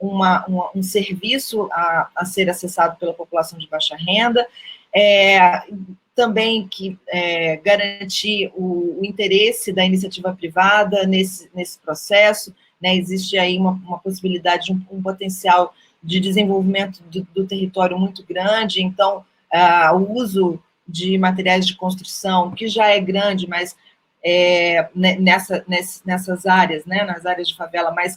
um serviço a ser acessado pela população de baixa renda, também que garantir o interesse da iniciativa privada nesse processo, né? Existe aí uma possibilidade, um potencial de desenvolvimento do território muito grande, então o uso de materiais de construção, que já é grande, mas nessas áreas, né, nas áreas de favela, mas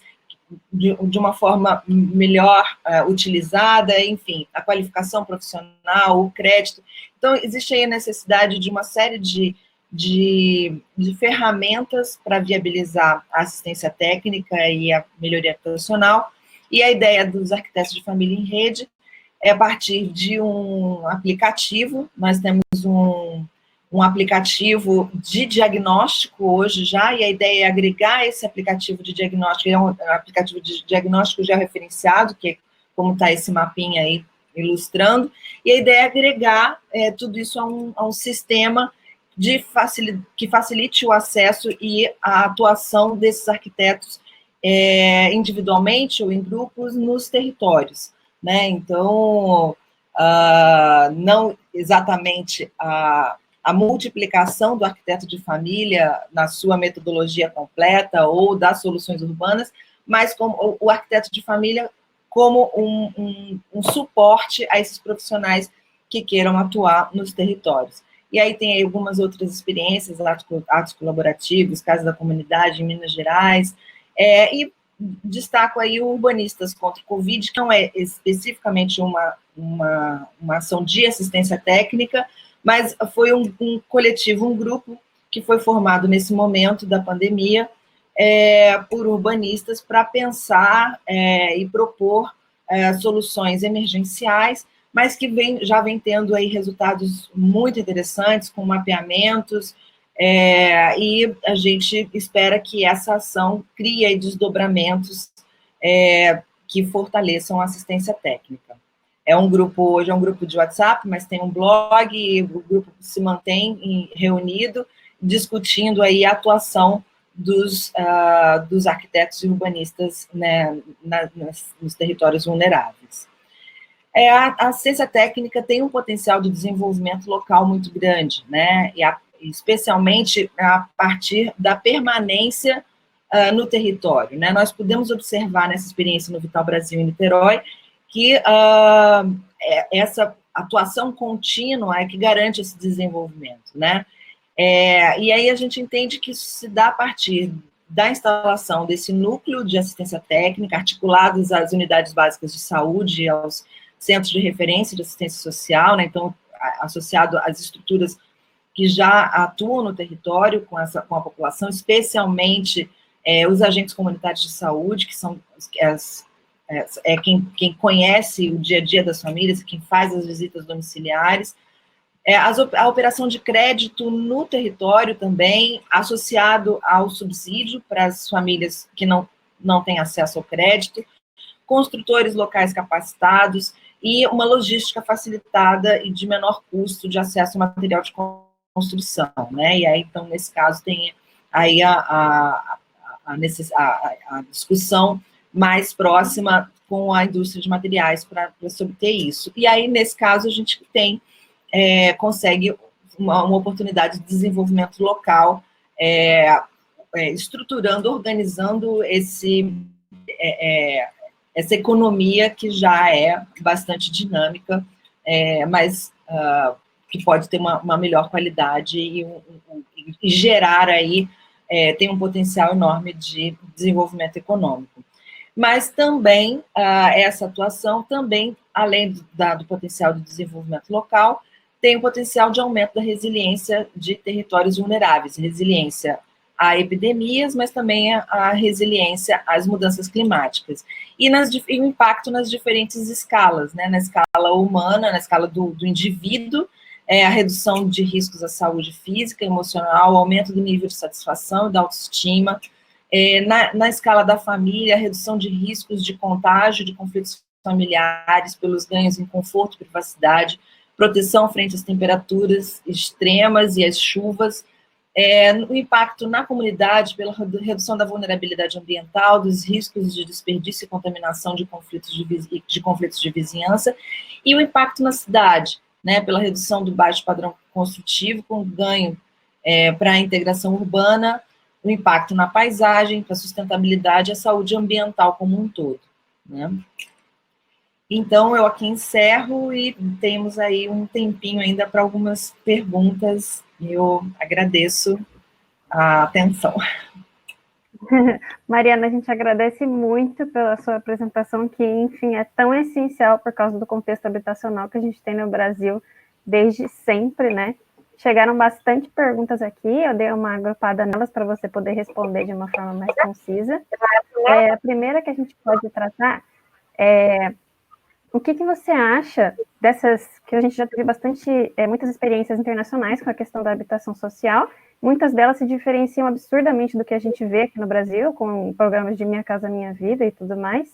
de uma forma melhor utilizada, enfim, a qualificação profissional, o crédito. Então, existe aí a necessidade de uma série de ferramentas para viabilizar a assistência técnica e a melhoria profissional, e a ideia dos Arquitetos de Família em Rede é a partir de um aplicativo. Nós temos um aplicativo de diagnóstico hoje já, e a ideia é agregar esse aplicativo de diagnóstico, é um aplicativo de diagnóstico georreferenciado, que é como está esse mapinha aí ilustrando, e a ideia é agregar tudo isso a um sistema que facilite o acesso e a atuação desses arquitetos individualmente ou em grupos nos territórios, né? Então, não exatamente a multiplicação do arquiteto de família na sua metodologia completa ou das soluções urbanas, mas como o arquiteto de família como um suporte a esses profissionais que queiram atuar nos territórios. E aí tem aí algumas outras experiências, atos colaborativos, Casa da Comunidade em Minas Gerais, e destaco aí o Urbanistas contra o Covid, que não é especificamente uma ação de assistência técnica, mas foi um coletivo, um grupo que foi formado nesse momento da pandemia por urbanistas para pensar e propor soluções emergenciais, mas que já vem tendo aí resultados muito interessantes, com mapeamentos, e a gente espera que essa ação crie aí desdobramentos que fortaleçam a assistência técnica. Hoje é um grupo de WhatsApp, mas tem um blog, e o grupo se mantém reunido, discutindo aí a atuação dos arquitetos e urbanistas, né, nos territórios vulneráveis. A assistência técnica tem um potencial de desenvolvimento local muito grande, né, especialmente a partir da permanência no território, né. Nós podemos observar nessa experiência no Vital Brasil em Niterói que essa atuação contínua é que garante esse desenvolvimento, né. E aí a gente entende que isso se dá a partir da instalação desse núcleo de assistência técnica, articulados às unidades básicas de saúde, aos centros de referência de assistência social, né, então, associado às estruturas que já atuam no território com a população, especialmente os agentes comunitários de saúde, que são quem conhece o dia a dia das famílias, quem faz as visitas domiciliares, a operação de crédito no território também, associado ao subsídio para as famílias que não têm acesso ao crédito, construtores locais capacitados e uma logística facilitada e de menor custo de acesso a material de construção, né? E aí, então, nesse caso, tem aí a discussão mais próxima com a indústria de materiais para se obter isso. E aí, nesse caso, a gente consegue uma oportunidade de desenvolvimento local, estruturando, organizando essa economia que já é bastante dinâmica, mas que pode ter uma melhor qualidade e gerar aí, tem um potencial enorme de desenvolvimento econômico. Mas também, essa atuação também, além do potencial de desenvolvimento local, tem o potencial de aumento da resiliência de territórios vulneráveis, resiliência a epidemias, mas também a resiliência às mudanças climáticas. E o impacto nas diferentes escalas, né? Na escala humana, na escala do indivíduo, a redução de riscos à saúde física, emocional, o aumento do nível de satisfação e da autoestima, na escala da família, a redução de riscos de contágio, de conflitos familiares, pelos ganhos em conforto, privacidade, proteção frente às temperaturas extremas e às chuvas, o impacto na comunidade pela redução da vulnerabilidade ambiental, dos riscos de desperdício e contaminação de conflitos de vizinhança, e o impacto na cidade, né, pela redução do baixo padrão construtivo, com ganho para a integração urbana, o impacto na paisagem, para a sustentabilidade e a saúde ambiental como um todo, né? Então, eu aqui encerro e temos aí um tempinho ainda para algumas perguntas. Eu agradeço a atenção. Mariana, a gente agradece muito pela sua apresentação, que, enfim, é tão essencial por causa do contexto habitacional que a gente tem no Brasil desde sempre, né? Chegaram bastante perguntas aqui, eu dei uma agrupada nelas para você poder responder de uma forma mais concisa. A primeira que a gente pode tratar é: o que você acha dessas, que a gente já teve muitas experiências internacionais com a questão da habitação social, muitas delas se diferenciam absurdamente do que a gente vê aqui no Brasil, com programas de Minha Casa Minha Vida e tudo mais,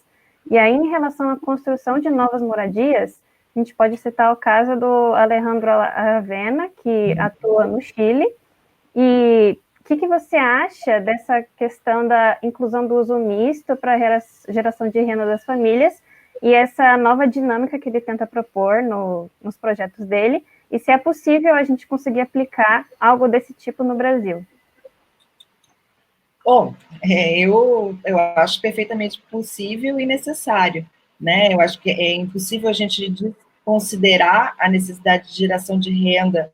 e aí em relação à construção de novas moradias, a gente pode citar o caso do Alejandro Aravena, que atua no Chile, e o que você acha dessa questão da inclusão do uso misto para a geração de renda das famílias, e essa nova dinâmica que ele tenta propor nos projetos dele, e se é possível a gente conseguir aplicar algo desse tipo no Brasil? Bom, eu acho perfeitamente possível e necessário, né? Eu acho que é impossível a gente considerar a necessidade de geração de renda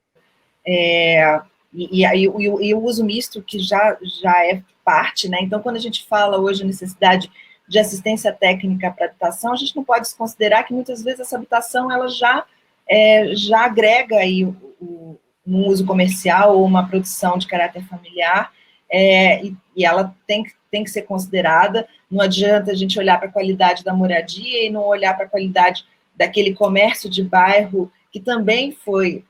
e o uso misto, que já é parte, né? Então, quando a gente fala hoje a necessidade de assistência técnica para habitação, a gente não pode desconsiderar que muitas vezes essa habitação ela já agrega aí um uso comercial ou uma produção de caráter familiar, e ela tem que ser considerada. Não adianta a gente olhar para a qualidade da moradia e não olhar para a qualidade daquele comércio de bairro que também foi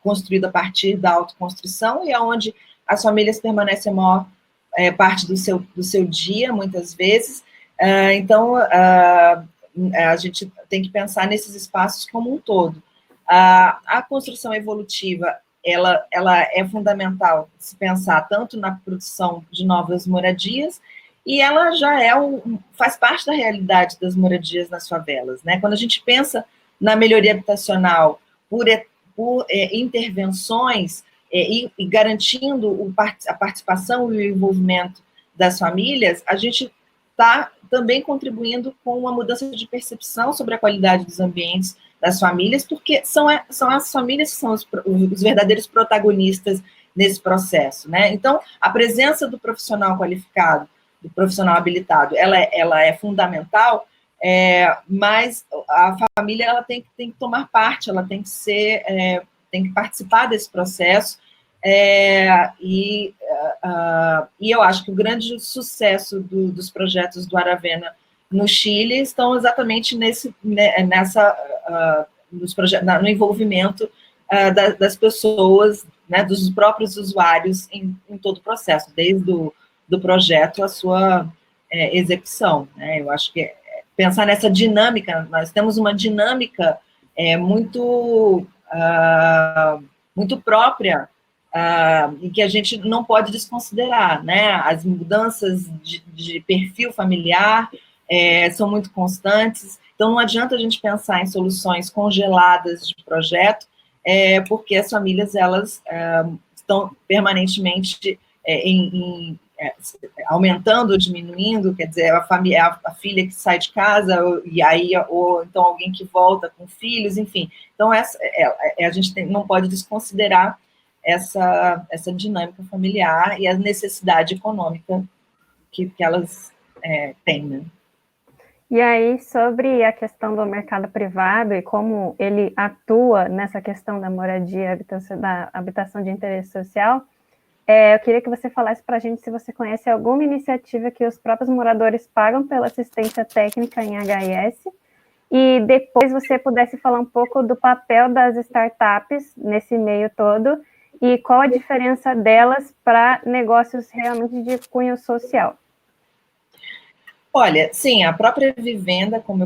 construído a partir da autoconstrução e aonde as famílias permanecem a maior parte do seu dia, muitas vezes. Então, a gente tem que pensar nesses espaços como um todo. A construção evolutiva, ela é fundamental se pensar tanto na produção de novas moradias, e ela já faz parte da realidade das moradias nas favelas, né? Quando a gente pensa na melhoria habitacional por intervenções, e garantindo a participação e o envolvimento das famílias, a gente está também contribuindo com uma mudança de percepção sobre a qualidade dos ambientes das famílias, porque são as famílias que são os verdadeiros protagonistas nesse processo, né? Então, a presença do profissional qualificado, do profissional habilitado, ela é fundamental, mas a família ela tem que tomar parte, ela tem que participar desse processo, e eu acho que o grande sucesso dos projetos do Aravena no Chile estão exatamente no envolvimento das pessoas, né, dos próprios usuários em todo o processo, desde do projeto à sua execução, né? Eu acho que pensar nessa dinâmica, nós temos uma dinâmica muito muito própria, e que a gente não pode desconsiderar, né? As mudanças de perfil familiar são muito constantes, então não adianta a gente pensar em soluções congeladas de projeto, porque as famílias, elas estão permanentemente aumentando ou diminuindo, quer dizer, a filha que sai de casa, ou então alguém que volta com filhos, enfim. Então, a gente não pode desconsiderar essa dinâmica familiar e a necessidade econômica que elas têm, né? E aí, sobre a questão do mercado privado e como ele atua nessa questão da moradia, da habitação de interesse social, eu queria que você falasse para a gente se você conhece alguma iniciativa que os próprios moradores pagam pela assistência técnica em HIS, e depois você pudesse falar um pouco do papel das startups nesse meio todo, e qual a diferença delas para negócios realmente de cunho social. Olha, sim, a própria vivenda, como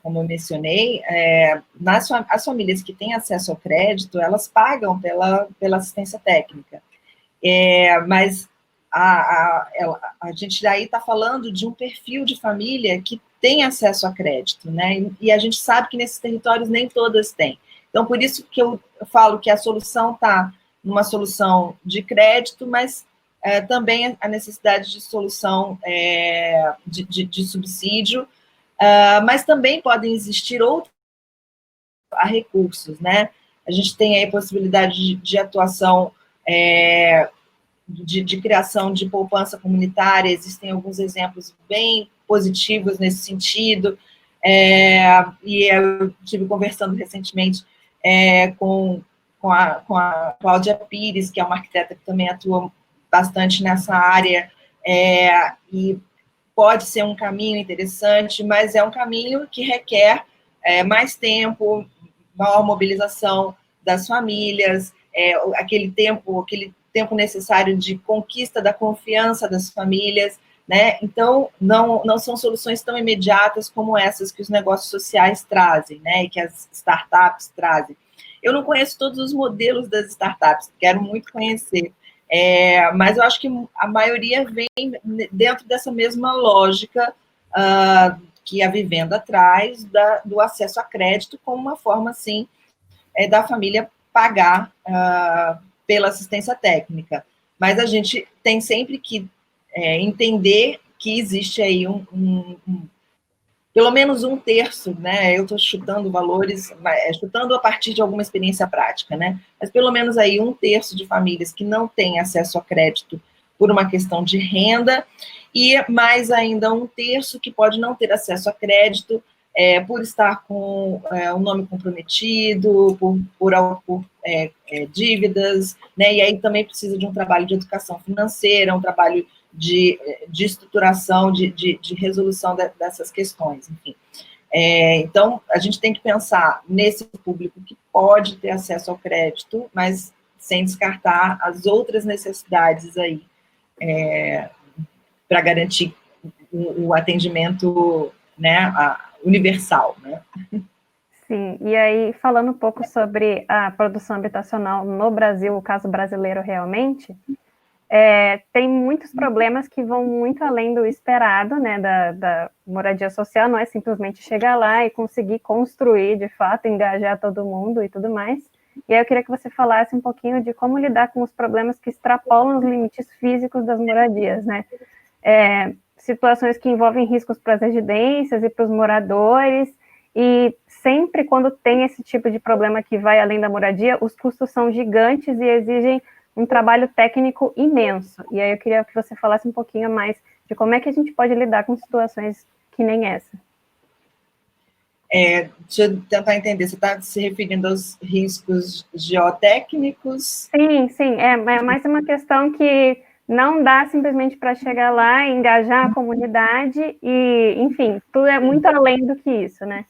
eu mencionei, as famílias que têm acesso ao crédito, elas pagam pela assistência técnica. Mas a gente aí está falando de um perfil de família que tem acesso a crédito, né? E a gente sabe que nesses territórios nem todas têm. Então, por isso que eu falo que a solução está numa solução de crédito, mas também a necessidade de solução de subsídio, mas também podem existir outros recursos, né? A gente tem aí possibilidade de atuação, de criação de poupança comunitária, existem alguns exemplos bem positivos nesse sentido, e eu estive conversando recentemente com a Cláudia Pires, que é uma arquiteta que também atua bastante nessa área, e pode ser um caminho interessante, mas é um caminho que requer mais tempo, maior mobilização das famílias, aquele tempo necessário de conquista da confiança das famílias, né? Então, não são soluções tão imediatas como essas que os negócios sociais trazem, né? E que as startups trazem. Eu não conheço todos os modelos das startups, quero muito conhecer, mas eu acho que a maioria vem dentro dessa mesma lógica que a vivenda traz, do acesso a crédito, como uma forma, assim, da família pagar pela assistência técnica. Mas a gente tem sempre que entender que existe aí pelo menos um terço, né? Eu estou chutando valores, chutando a partir de alguma experiência prática, né? Mas pelo menos aí um terço de famílias que não têm acesso a crédito por uma questão de renda, e mais ainda um terço que pode não ter acesso a crédito por estar com o nome comprometido, por dívidas, né? E aí também precisa de um trabalho de educação financeira, um trabalho de estruturação, de resolução dessas questões, enfim. Então, a gente tem que pensar nesse público que pode ter acesso ao crédito, mas sem descartar as outras necessidades aí, para garantir o atendimento, né, universal, né? Sim, e aí, falando um pouco sobre a produção habitacional no Brasil, o caso brasileiro realmente, tem muitos problemas que vão muito além do esperado, né, da moradia social, não é simplesmente chegar lá e conseguir construir, de fato, engajar todo mundo e tudo mais. E aí eu queria que você falasse um pouquinho de como lidar com os problemas que extrapolam os limites físicos das moradias, né? Situações que envolvem riscos para as residências e para os moradores, e sempre quando tem esse tipo de problema que vai além da moradia, os custos são gigantes e exigem um trabalho técnico imenso. E aí eu queria que você falasse um pouquinho mais de como é que a gente pode lidar com situações que nem essa. Deixa eu tentar entender, você está se referindo aos riscos geotécnicos? Sim, é mais uma questão que não dá simplesmente para chegar lá e engajar a comunidade e, enfim, tudo é muito além do que isso, né?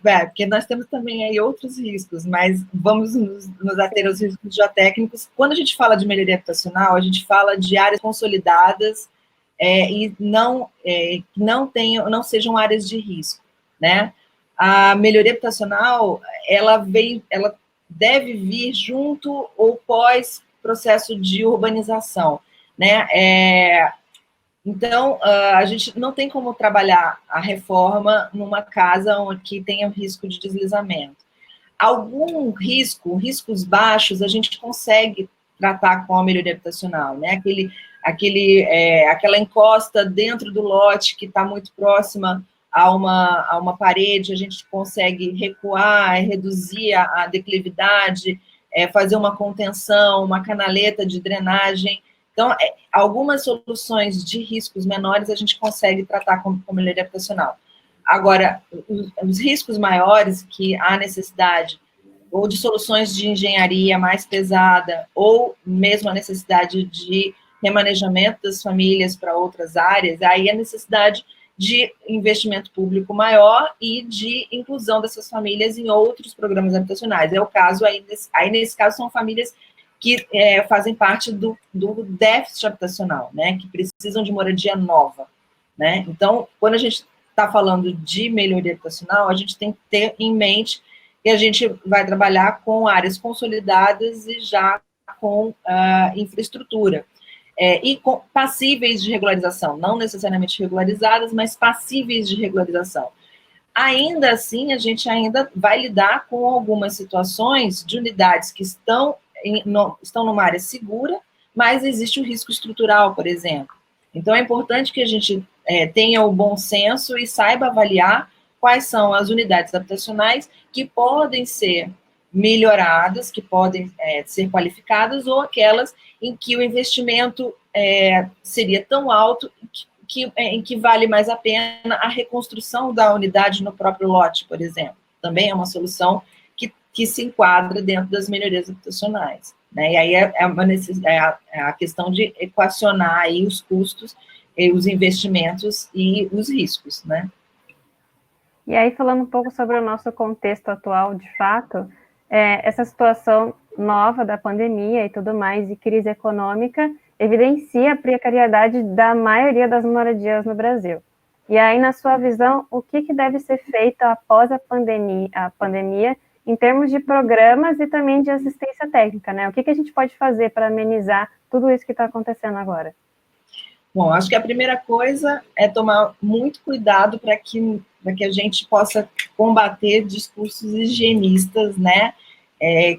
Porque nós temos também aí outros riscos, mas vamos nos ater aos riscos geotécnicos. Quando a gente fala de melhoria habitacional, a gente fala de áreas consolidadas e não sejam áreas de risco, né? A melhoria habitacional, ela deve vir junto ou pós processo de urbanização, né? Então, a gente não tem como trabalhar a reforma numa casa que tenha risco de deslizamento. Algum riscos baixos, a gente consegue tratar com a melhoria habitacional, né? Aquela encosta dentro do lote que está muito próxima a uma parede, a gente consegue recuar, reduzir a declividade, fazer uma contenção, uma canaleta de drenagem. Então, algumas soluções de riscos menores a gente consegue tratar com melhoria habitacional. Agora, os riscos maiores que há necessidade, ou de soluções de engenharia mais pesada, ou mesmo a necessidade de remanejamento das famílias para outras áreas, aí a necessidade de investimento público maior e de inclusão dessas famílias em outros programas habitacionais. É o caso, aí nesse caso, são famílias que fazem parte do déficit habitacional, né, que precisam de moradia nova, né. Então, quando a gente está falando de melhoria habitacional, a gente tem que ter em mente que a gente vai trabalhar com áreas consolidadas e já com infraestrutura, e com passíveis de regularização, não necessariamente regularizadas, mas passíveis de regularização. Ainda assim, a gente ainda vai lidar com algumas situações de unidades que estão numa área segura, mas existe o risco estrutural, por exemplo. Então, é importante que a gente tenha o bom senso e saiba avaliar quais são as unidades habitacionais que podem ser melhoradas, que podem ser qualificadas, ou aquelas em que o investimento seria tão alto em que vale mais a pena a reconstrução da unidade no próprio lote, por exemplo. Também é uma solução que se enquadra dentro das melhorias habitacionais, né? E aí a questão de equacionar aí os custos, os investimentos e os riscos, né? E aí, falando um pouco sobre o nosso contexto atual, de fato, essa situação nova da pandemia e tudo mais, e crise econômica, evidencia a precariedade da maioria das moradias no Brasil. E aí, na sua visão, o que deve ser feito após a pandemia em termos de programas e também de assistência técnica, né? O que a gente pode fazer para amenizar tudo isso que está acontecendo agora? Bom, acho que a primeira coisa é tomar muito cuidado para que a gente possa combater discursos higienistas, né?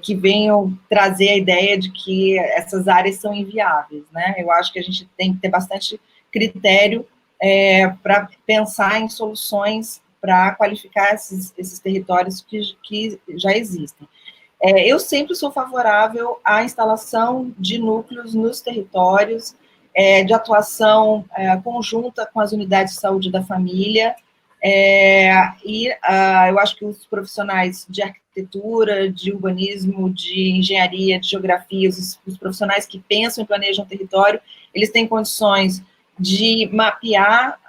Que venham trazer a ideia de que essas áreas são inviáveis, né? Eu acho que a gente tem que ter bastante critério para pensar em soluções para qualificar esses territórios que já existem. Eu sempre sou favorável à instalação de núcleos nos territórios, de atuação conjunta com as unidades de saúde da família, eu acho que os profissionais de arquitetura, de urbanismo, de engenharia, de geografia, os profissionais que pensam e planejam o território, eles têm condições de mapear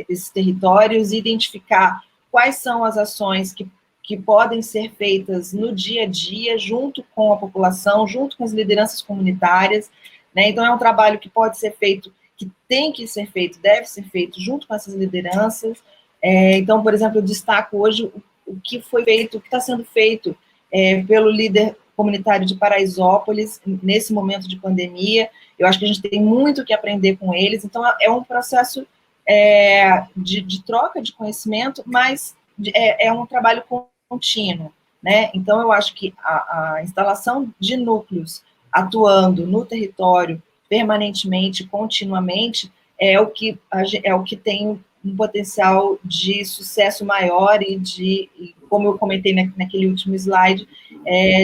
esses territórios e identificar quais são as ações que podem ser feitas no dia a dia, junto com a população, junto com as lideranças comunitárias, né? Então, é um trabalho que pode ser feito, que tem que ser feito, deve ser feito junto com essas lideranças. Então, por exemplo, eu destaco hoje o que foi feito, o que está sendo feito pelo líder comunitário de Paraisópolis, nesse momento de pandemia. Eu acho que a gente tem muito que aprender com eles. Então, é um processo de troca de conhecimento, mas é um trabalho contínuo, né? Então, eu acho que a instalação de núcleos atuando no território permanentemente, continuamente, é o que tem um potencial de sucesso maior e como eu comentei naquele último slide,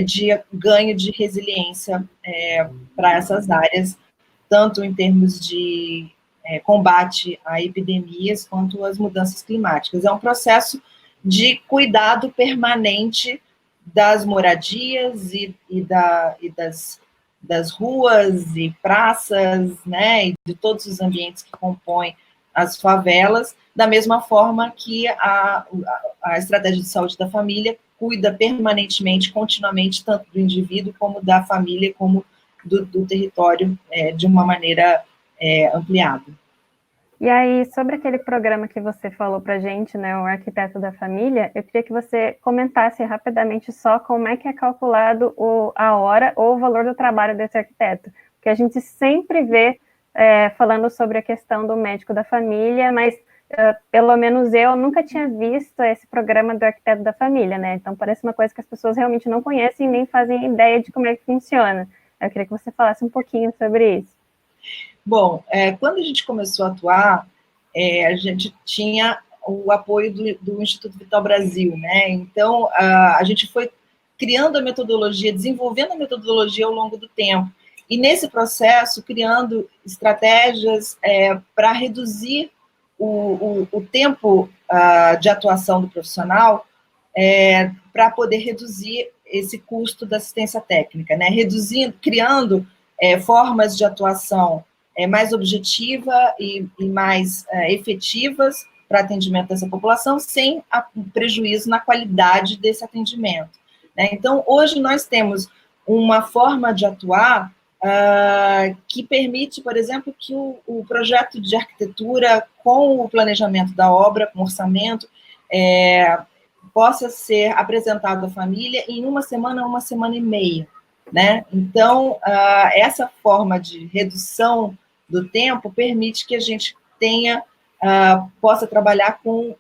de ganho de resiliência para essas áreas, tanto em termos de combate a epidemias, quanto às mudanças climáticas. É um processo de cuidado permanente das moradias e das ruas e praças, né, e de todos os ambientes que compõem as favelas, da mesma forma que a estratégia de saúde da família cuida permanentemente, continuamente, tanto do indivíduo como da família, como do território, de uma maneira ampliada. E aí, sobre aquele programa que você falou para a gente, né, o Arquiteto da Família, eu queria que você comentasse rapidamente só como é que é calculado a hora ou o valor do trabalho desse arquiteto. Porque a gente sempre vê falando sobre a questão do médico da família, mas pelo menos eu nunca tinha visto esse programa do Arquiteto da Família, né? Então parece uma coisa que as pessoas realmente não conhecem nem fazem ideia de como é que funciona. Eu queria que você falasse um pouquinho sobre isso. Bom, quando a gente começou a atuar, a gente tinha o apoio do Instituto Vital Brasil, né? Então, a gente foi criando a metodologia, desenvolvendo a metodologia ao longo do tempo. E nesse processo, criando estratégias para reduzir o tempo de atuação do profissional, para poder reduzir esse custo da assistência técnica, né? Criando formas de atuação mais objetiva e mais efetivas para atendimento dessa população, sem prejuízo na qualidade desse atendimento, né? Então, hoje nós temos uma forma de atuar que permite, por exemplo, que o projeto de arquitetura, com o planejamento da obra, com orçamento, possa ser apresentado à família em uma semana e meia, né? Então, essa forma de redução do tempo permite que a gente possa trabalhar com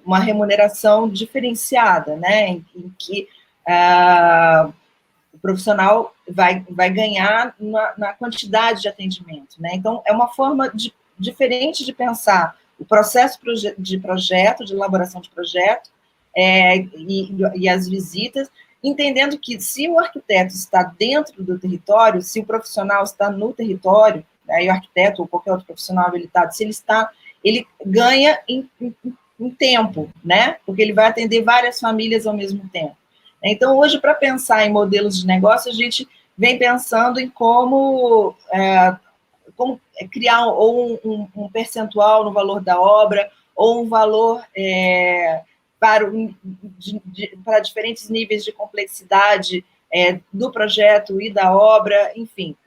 uma remuneração diferenciada, né? Em que o profissional vai ganhar na quantidade de atendimento, né? Então, é uma forma diferente de pensar o processo de elaboração de projeto, e as visitas, entendendo que se o arquiteto está dentro do território, se o profissional está no território, né, e o arquiteto ou qualquer outro profissional habilitado, se ele ganha em tempo, né? Porque ele vai atender várias famílias ao mesmo tempo. Então, hoje, para pensar em modelos de negócio, a gente vem pensando em como criar ou um percentual no valor da obra, ou um valor para diferentes níveis de complexidade do projeto e da obra, enfim.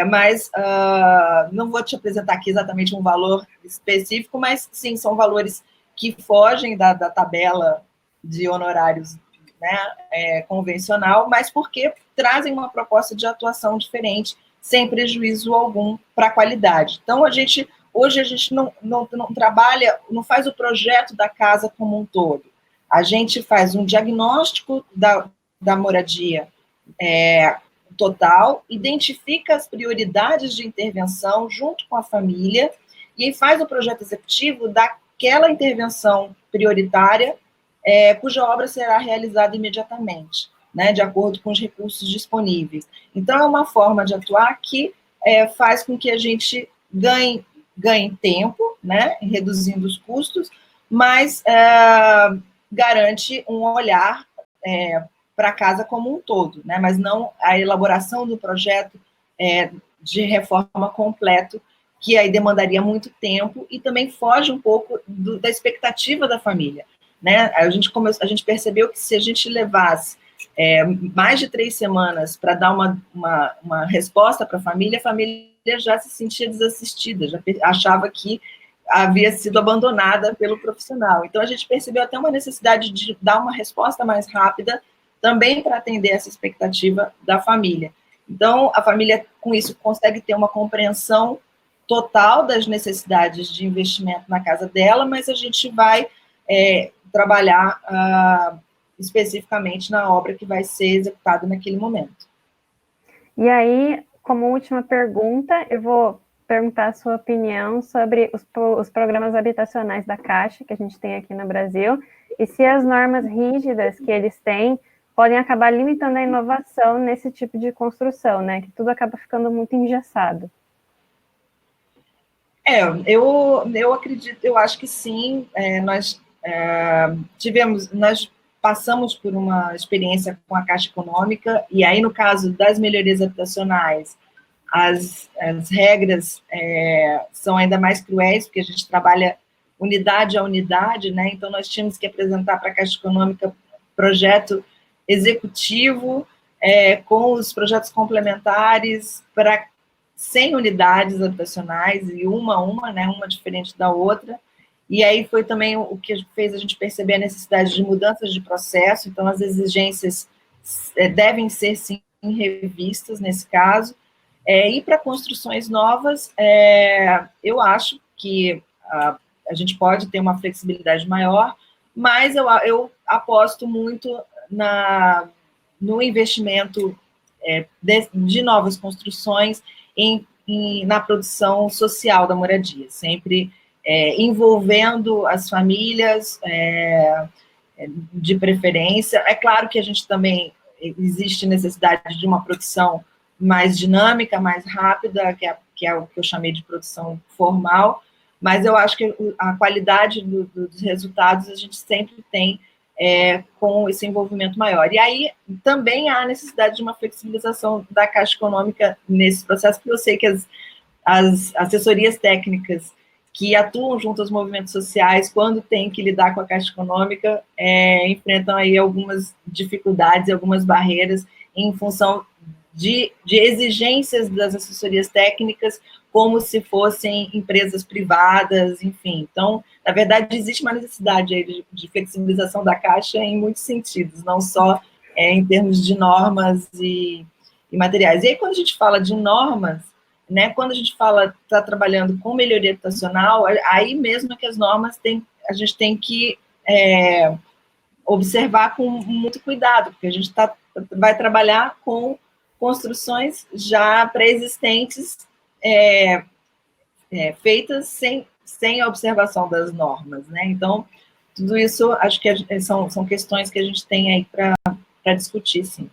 Mas não vou te apresentar aqui exatamente um valor específico, mas sim, são valores que fogem da tabela de honorários, né, convencional, mas porque trazem uma proposta de atuação diferente, sem prejuízo algum para a qualidade. Então, hoje a gente não trabalha, não faz o projeto da casa como um todo. A gente faz um diagnóstico da moradia total, identifica as prioridades de intervenção junto com a família e faz o projeto executivo daquela intervenção prioritária, cuja obra será realizada imediatamente, né, de acordo com os recursos disponíveis. Então, é uma forma de atuar que faz com que a gente ganhe tempo, né, reduzindo os custos, mas garante um olhar para a casa como um todo, né, mas não a elaboração do projeto de reforma completo, que aí demandaria muito tempo e também foge um pouco da expectativa da família, né? A gente percebeu que se a gente levasse mais de 3 semanas para dar uma resposta para a família já se sentia desassistida, já achava que havia sido abandonada pelo profissional. Então, a gente percebeu até uma necessidade de dar uma resposta mais rápida, também para atender essa expectativa da família. Então, a família, com isso, consegue ter uma compreensão total das necessidades de investimento na casa dela, mas a gente vai trabalhar especificamente na obra que vai ser executada naquele momento. E aí, como última pergunta, eu vou perguntar a sua opinião sobre os programas habitacionais da Caixa, que a gente tem aqui no Brasil, e se as normas rígidas que eles têm podem acabar limitando a inovação nesse tipo de construção, né? Que tudo acaba ficando muito engessado. Eu acredito, eu acho que sim. Nós passamos por uma experiência com a Caixa Econômica, e aí, no caso das melhorias habitacionais, as regras são ainda mais cruéis, porque a gente trabalha unidade a unidade, né? Então, nós tínhamos que apresentar para a Caixa Econômica projeto executivo, com os projetos complementares, para 100 unidades habitacionais, e uma a uma, né, uma diferente da outra. E aí foi também o que fez a gente perceber a necessidade de mudanças de processo. Então, as exigências devem ser, sim, revistas nesse caso. E para construções novas, eu acho que a gente pode ter uma flexibilidade maior, mas eu aposto muito no investimento de novas construções na produção social da moradia, sempre envolvendo as famílias, de preferência. É claro que a gente também existe necessidade de uma produção mais dinâmica, mais rápida, que é o que eu chamei de produção formal, mas eu acho que a qualidade dos resultados a gente sempre tem com esse envolvimento maior. E aí também há necessidade de uma flexibilização da Caixa Econômica nesse processo, porque eu sei que as assessorias técnicas que atuam junto aos movimentos sociais, quando tem que lidar com a Caixa Econômica, enfrentam aí algumas dificuldades, algumas barreiras em função de exigências das assessorias técnicas, como se fossem empresas privadas, enfim. Então, na verdade, existe uma necessidade aí de flexibilização da Caixa em muitos sentidos, não só em termos de normas e materiais. E aí, quando a gente fala de normas, né, quando a gente está trabalhando com melhoria habitacional, aí mesmo que as normas a gente tem que observar com muito cuidado, porque a gente vai trabalhar com construções já pré-existentes, feitas sem a observação das normas, né? Então, tudo isso, acho que são questões que a gente tem aí para discutir, sim.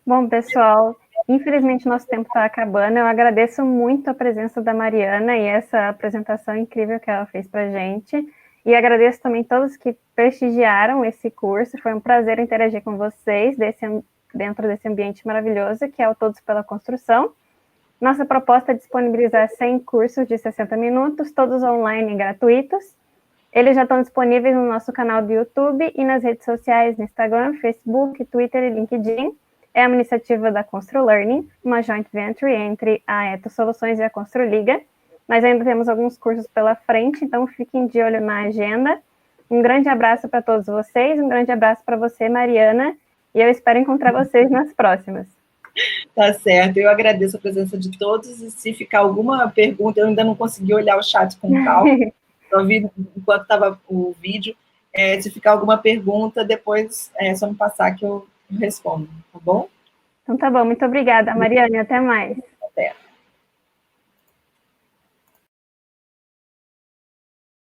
Bom, pessoal, infelizmente nosso tempo está acabando. Eu agradeço muito a presença da Mariana e essa apresentação incrível que ela fez para a gente. E agradeço também todos que prestigiaram esse curso. Foi um prazer interagir com vocês dentro desse ambiente maravilhoso que é o Todos pela Construção. Nossa proposta é disponibilizar 100 cursos de 60 minutos, todos online e gratuitos. Eles já estão disponíveis no nosso canal do YouTube e nas redes sociais, no Instagram, Facebook, Twitter e LinkedIn. É uma iniciativa da ConstruLearning, uma joint venture entre a Eto Soluções e a ConstruLiga. Nós ainda temos alguns cursos pela frente, então fiquem de olho na agenda. Um grande abraço para todos vocês, um grande abraço para você, Mariana, e eu espero encontrar vocês nas próximas. Tá certo, eu agradeço a presença de todos, e se ficar alguma pergunta, eu ainda não consegui olhar o chat com calma, eu vi enquanto estava o vídeo, se ficar alguma pergunta, depois é só me passar que eu respondo, tá bom? Então tá bom, muito obrigada, Mariana, até mais.